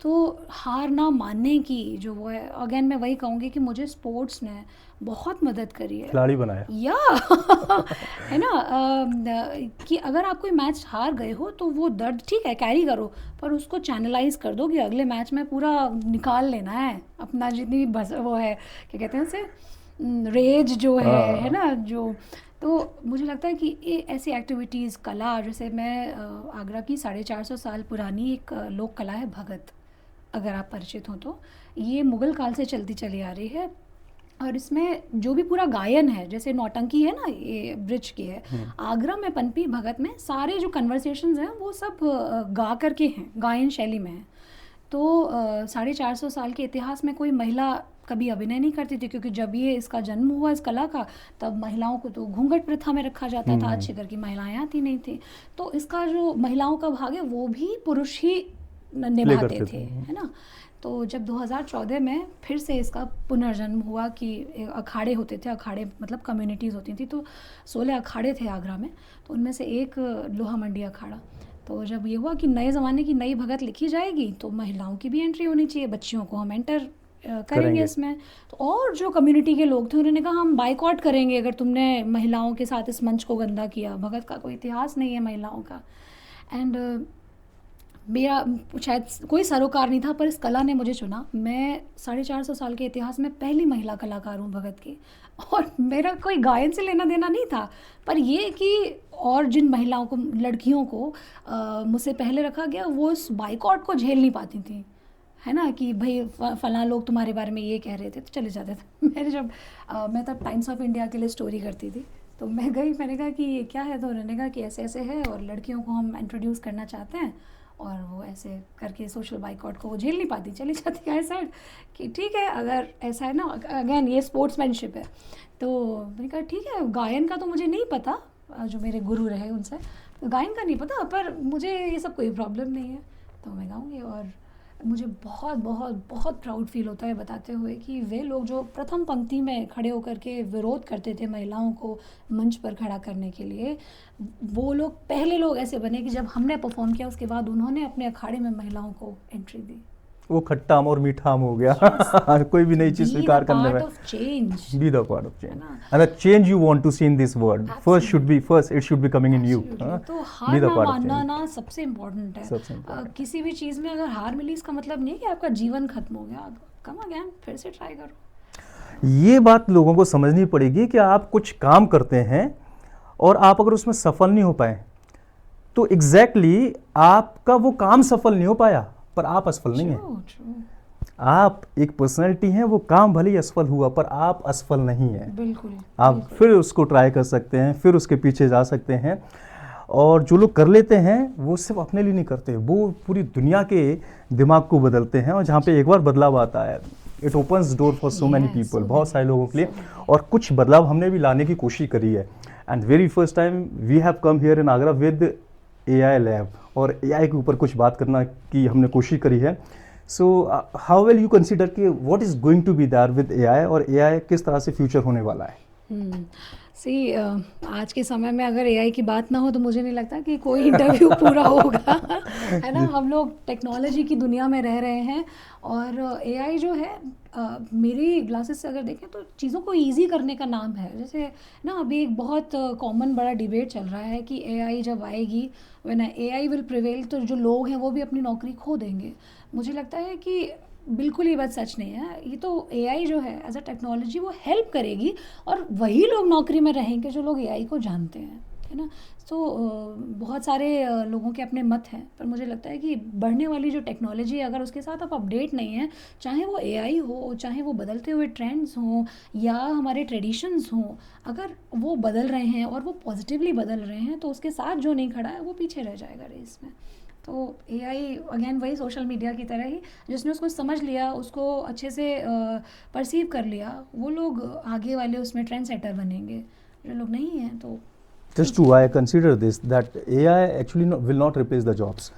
Speaker 2: तो हार ना मानने की जो वो है, अगेन मैं वही कहूँगी कि मुझे स्पोर्ट्स ने बहुत मदद करी है,
Speaker 1: खिलाड़ी बनाया।
Speaker 2: या है ना। कि अगर आप कोई मैच हार गए हो तो वो दर्द ठीक है कैरी करो, पर उसको चैनलाइज कर दो कि अगले मैच में पूरा निकाल लेना है अपना, जितनी भी वो है क्या कहते हैं उसे, रेज जो है ना जो। तो मुझे लगता है कि ये ऐसी एक्टिविटीज़, कला, जैसे मैं आगरा की 450 साल पुरानी एक लोक कला है भगत, अगर आप परिचित हो तो, ये मुग़ल काल से चलती चली आ रही है। और इसमें जो भी पूरा गायन है, जैसे नौटंकी है ना, ये ब्रिज की है, आगरा में पनपी भगत में सारे जो कन्वर्सेशंस हैं वो सब गा करके हैं, गायन शैली में हैं। तो 450 साल के इतिहास में कोई महिला कभी अभिनय नहीं करती थी, क्योंकि जब ये इसका जन्म हुआ इस कला का, तब महिलाओं को तो घूंघट प्रथा में रखा जाता था, अच्छे घर की महिलाएं आती नहीं थी। तो इसका जो महिलाओं का भाग है वो भी पुरुष ही निभाते थे, है ना। तो जब 2014 में फिर से इसका पुनर्जन्म हुआ कि अखाड़े होते थे, अखाड़े मतलब कम्युनिटीज़ होती थी, तो 16 अखाड़े थे आगरा में, तो उनमें से एक लोहा मंडी अखाड़ा। तो जब ये हुआ कि नए ज़माने की नई भगत लिखी जाएगी तो महिलाओं की भी एंट्री होनी चाहिए, बच्चियों को हम एंटर करेंगे इसमें। तो और जो कम्युनिटी के लोग थे उन्होंने कहा हम बाइकआउट करेंगे अगर तुमने महिलाओं के साथ इस मंच को गंदा किया, भगत का कोई इतिहास नहीं है महिलाओं का। एंड मेरा शायद कोई सरोकार नहीं था, पर इस कला ने मुझे चुना। मैं 450 साल के इतिहास में पहली महिला कलाकार हूँ भगत की, और मेरा कोई गायन से लेना देना नहीं था, पर ये कि और जिन महिलाओं को, लड़कियों को मुझसे पहले रखा गया, वो इस बाइकआउट को झेल नहीं पाती थी, है ना, कि भाई फलां लोग तुम्हारे बारे में ये कह रहे थे, तो चले जाते थे। मेरे जब मैं तब टाइम्स ऑफ इंडिया के लिए स्टोरी करती थी, तो मैं गई, मैंने कहा कि ये क्या है, तो उन्होंने कहा कि ऐसे ऐसे है और लड़कियों को हम इंट्रोड्यूस करना चाहते हैं, और वो ऐसे करके सोशल बाइकआउट को वो झेल नहीं पाती, चली जाती है। साइड कि ठीक है अगर ऐसा है ना, अगेन ये स्पोर्ट्समैनशिप है। तो मैंने कहा ठीक है, गायन का तो मुझे नहीं पता, जो मेरे गुरु रहे उनसे, तो गायन का नहीं पता, पर मुझे ये सब कोई प्रॉब्लम नहीं है, तो मैं गाऊँगी। और मुझे बहुत बहुत बहुत प्राउड फील होता है बताते हुए कि वे लोग जो प्रथम पंक्ति में खड़े होकर के विरोध करते थे महिलाओं को मंच पर खड़ा करने के लिए, वो लोग पहले लोग ऐसे बने कि जब हमने परफॉर्म किया उसके बाद उन्होंने अपने अखाड़े में महिलाओं को एंट्री दी।
Speaker 1: वो खट्टा आम और मीठा आम हो गया। कोई भी नई चीज स्वीकार करने में, be the part of change, and the change you want to see in this world first it should be coming in you.
Speaker 2: तो हार ना मानना ना सबसे इम्पोर्टेंट है। किसी भी चीज में अगर हार मिली इसका मतलब नहीं है कि आपका जीवन खत्म हो गया, कम अगेन, फिर से ट्राई करो।
Speaker 1: ये बात लोगों को समझनी पड़ेगी कि आप कुछ काम करते हैं और आप अगर उसमें सफल नहीं हो पाए तो एग्जैक्टली आपका वो काम सफल नहीं हो पाया, पर आप असफल नहीं हैं। आप एक पर्सनैलिटी हैं, वो काम भले ही असफल हुआ पर आप असफल नहीं हैं।
Speaker 2: बिल्कुल,
Speaker 1: आप
Speaker 2: बिल्कुल।
Speaker 1: फिर उसको ट्राई कर सकते हैं, फिर उसके पीछे जा सकते हैं। और जो लोग कर लेते हैं वो सिर्फ अपने लिए नहीं करते, वो पूरी दुनिया के दिमाग को बदलते हैं। और जहाँ पे एक बार बदलाव आता है, it opens door for so many people, बहुत सारे लोगों के लिए। और कुछ बदलाव हमने भी लाने की कोशिश करी है। And very first time we have come here in Agra with AI lab, और AI के ऊपर कुछ बात करना की हमने कोशिश करी है। So how will you consider कि what is going to be there with AI, और AI किस तरह से फ्यूचर होने वाला है?
Speaker 2: सी आज के समय में अगर AI की बात ना हो तो मुझे नहीं लगता कि कोई इंटरव्यू पूरा होगा, है ना। हम लोग टेक्नोलॉजी की दुनिया में रह रहे हैं और AI जो है मेरी ग्लासेस से अगर देखें तो चीज़ों को इजी करने का नाम है। जैसे ना अभी एक बहुत कॉमन बड़ा डिबेट चल रहा है कि AI जब आएगी, व्हेन AI विल प्रिवेल, तो जो लोग हैं वो भी अपनी नौकरी खो देंगे। मुझे लगता है कि बिल्कुल ये बात सच नहीं है। ये तो AI जो है एज अ टेक्नोलॉजी वो हेल्प करेगी और वही लोग नौकरी में रहेंगे जो लोग AI को जानते हैं, है ना। तो बहुत सारे लोगों के अपने मत हैं, पर मुझे लगता है कि बढ़ने वाली जो टेक्नोलॉजी है अगर उसके साथ आप अपडेट नहीं है, चाहे वो AI हो, चाहे वो बदलते हुए ट्रेंड्स हों या हमारे ट्रेडिशंस हों, अगर वो बदल रहे हैं और वो पॉजिटिवली बदल रहे हैं तो उसके साथ जो नहीं खड़ा है वो पीछे रह जाएगा रेस में। तो AI अगेन वही सोशल मीडिया की तरह ही, जिसने उसको समझ लिया, उसको अच्छे से परसीव कर लिया, वो लोग आगे वाले उसमें ट्रेंड सेटर बनेंगे। जो लोग नहीं हैं तो
Speaker 1: Just to I consider this that AI actually will not replace the jobs,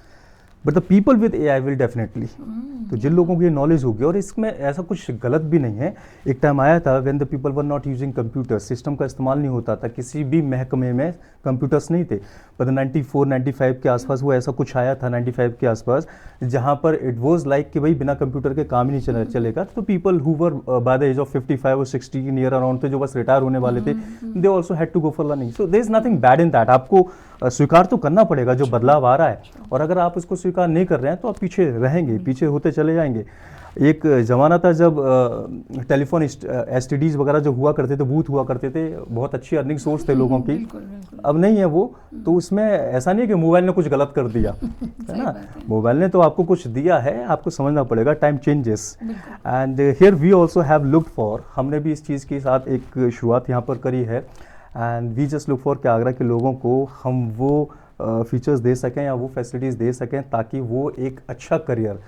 Speaker 1: but the people with AI will definitely. तो जिन लोगों को ये नॉलेज होगी, और इसमें ऐसा कुछ गलत भी नहीं है। एक टाइम आया था when the people were not using computer, system का इस्तेमाल नहीं होता था, किसी भी महकमे में कंप्यूटर्स नहीं थे। पर 94-95 के आसपास वो ऐसा कुछ आया था, 95 के आसपास, जहाँ पर इट वाज लाइक कि भाई बिना कंप्यूटर के काम ही नहीं चलेगा। तो people who were by the age of 55 और 60 नियर अराउंड थे, जो बस रिटायर होने वाले थे, they also had to go for learning. So there is nothing bad in that. आपको स्वीकार तो करना पड़ेगा जो बदलाव आ रहा है, और अगर आप उसको स्वीकार नहीं कर रहे हैं तो आप पीछे रहेंगे, पीछे होते चले जाएंगे। एक ज़माना था जब टेलीफोन STDs वगैरह जो हुआ करते थे, बूथ हुआ करते थे, बहुत अच्छी अर्निंग सोर्स थे लोगों की।
Speaker 2: बिल्कुल, बिल्कुल।
Speaker 1: अब नहीं है वो। तो उसमें ऐसा नहीं है कि मोबाइल ने कुछ गलत कर दिया, है ना। मोबाइल ने तो आपको कुछ दिया है, आपको समझना पड़ेगा, time changes. And here we also have looked for, हमने भी इस चीज़ के साथ एक शुरुआत यहाँ पर करी है। And we just look for कि आगरा के लोगों को हम वो फीचर्स दे सकें या वो फैसिलिटीज़ दे सकें ताकि वो एक अच्छा career,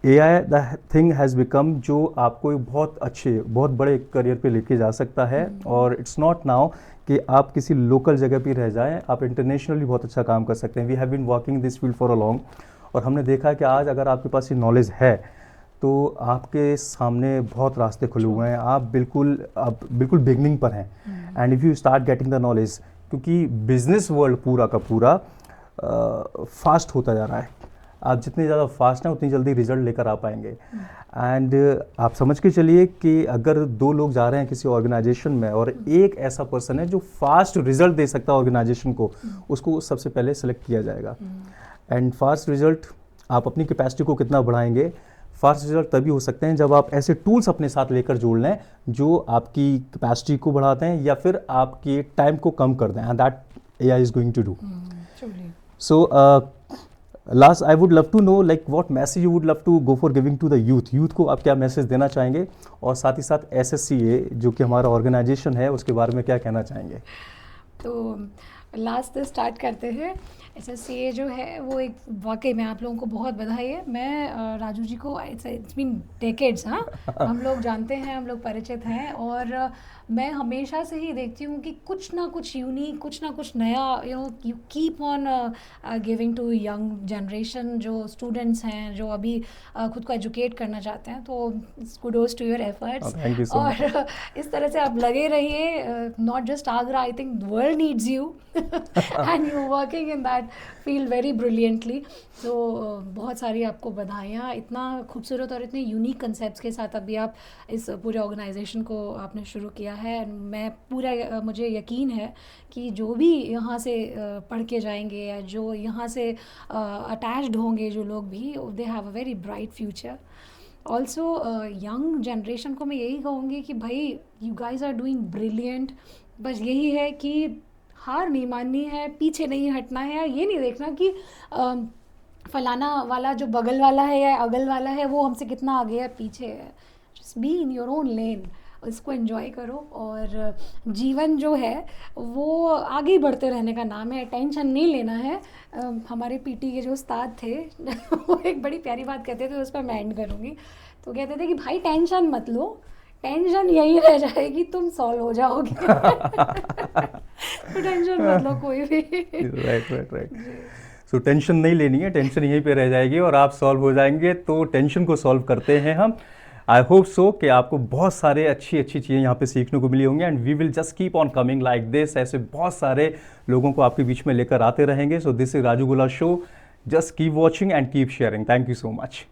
Speaker 1: AI the thing has become, जो आपको एक बहुत अच्छे बहुत बड़े करियर पे लेके जा सकता है। और इट्स नॉट नाउ कि आप किसी लोकल जगह पे रह जाएं, आप इंटरनेशनली बहुत अच्छा काम कर सकते हैं। We have been working this field for a long, और हमने देखा कि आज अगर आपके पास ये नॉलेज है तो आपके सामने बहुत रास्ते खुले हुए हैं। आप बिल्कुल बिगनिंग पर हैं। And if you start getting the knowledge, क्योंकि बिजनेस वर्ल्ड पूरा का पूरा फास्ट होता जा रहा है। आप जितने ज़्यादा फास्ट हैं उतनी जल्दी रिजल्ट लेकर आ पाएंगे। एंड आप समझ के चलिए कि अगर 2 लोग जा रहे हैं किसी ऑर्गेनाइजेशन में और एक ऐसा पर्सन है जो फास्ट रिजल्ट दे सकता है ऑर्गेनाइजेशन को, उसको सबसे पहले सेलेक्ट किया जाएगा। एंड फास्ट रिजल्ट, आप अपनी कैपेसिटी को कितना बढ़ाएंगे, फास्ट रिजल्ट तभी हो सकते हैं जब आप ऐसे टूल्स अपने साथ लेकर जोड़ लें जो आपकी कैपेसिटी को बढ़ाते हैं या फिर आपके टाइम को कम कर दें। And that AI is going to do. So last I would love to know like what message you would love to go for giving to the youth को आप क्या मैसेज देना चाहेंगे, और साथ ही साथ SSCA जो कि हमारा ऑर्गेनाइजेशन है उसके बारे में क्या कहना चाहेंगे?
Speaker 2: तो लास्ट से स्टार्ट करते हैं। एसएससीए जो है वो एक वाकई में आप लोगों को बहुत बधाई है। मैं राजू जी को इट्स बीन डेकेड्स, हाँ, हम लोग जानते हैं, हम लोग परिचित हैं, और मैं हमेशा से ही देखती हूँ कि कुछ ना कुछ यूनिक, कुछ ना कुछ नया, you keep on giving to young generation, जो स्टूडेंट्स हैं जो अभी खुद को एजुकेट करना चाहते हैं। तो kudos to your efforts,
Speaker 1: thank you so much.
Speaker 2: और इस तरह से आप लगे रहिए। Not just Agra, I think the world needs you and you working in that field very brilliantly. तो बहुत सारी आपको बधाइयाँ, इतना खूबसूरत और इतने यूनिक कंसेप्ट्स के साथ अभी आप इस पूरे ऑर्गेनाइजेशन को आपने शुरू किया है। मैं पूरा मुझे यकीन है कि जो भी यहाँ से पढ़ के जाएंगे या जो यहाँ से अटैच्ड होंगे जो लोग भी, they have a very bright future. Also young generation को मैं यही कहूँगी कि भाई you guys are doing brilliant. बस यही है कि हार नहीं माननी है, पीछे नहीं हटना है, ये नहीं देखना कि फलाना वाला जो बगल वाला है या अगल वाला है वो हमसे कितना आगे है पीछे है। Just be in your own lane, इसको एंजॉय करो। और जीवन जो है वो आगे बढ़ते रहने का नाम है, टेंशन नहीं लेना है। हमारे पीटी के जो उस्ताद थे वो एक बड़ी प्यारी बात कहते थे, उस पर मैं एंड करूँगी। तो कहते थे कि भाई टेंशन मत लो, टेंशन यही रह जाएगी, तुम सॉल्व हो जाओगे। तो टेंशन मत लो कोई भी।
Speaker 1: Right right right. So tension नहीं लेनी है, टेंशन यहीं पे रह जाएगी और आप सॉल्व हो जाएंगे। तो टेंशन को सॉल्व करते हैं हम। आई होप सो कि आपको बहुत सारे अच्छी अच्छी चीज़ें यहाँ पे सीखने को मिली होंगी, and we will just keep on coming like this. ऐसे बहुत सारे लोगों को आपके बीच में लेकर आते रहेंगे। सो दिस इज राजू गुला show. Just keep watching and keep sharing. Thank you so much.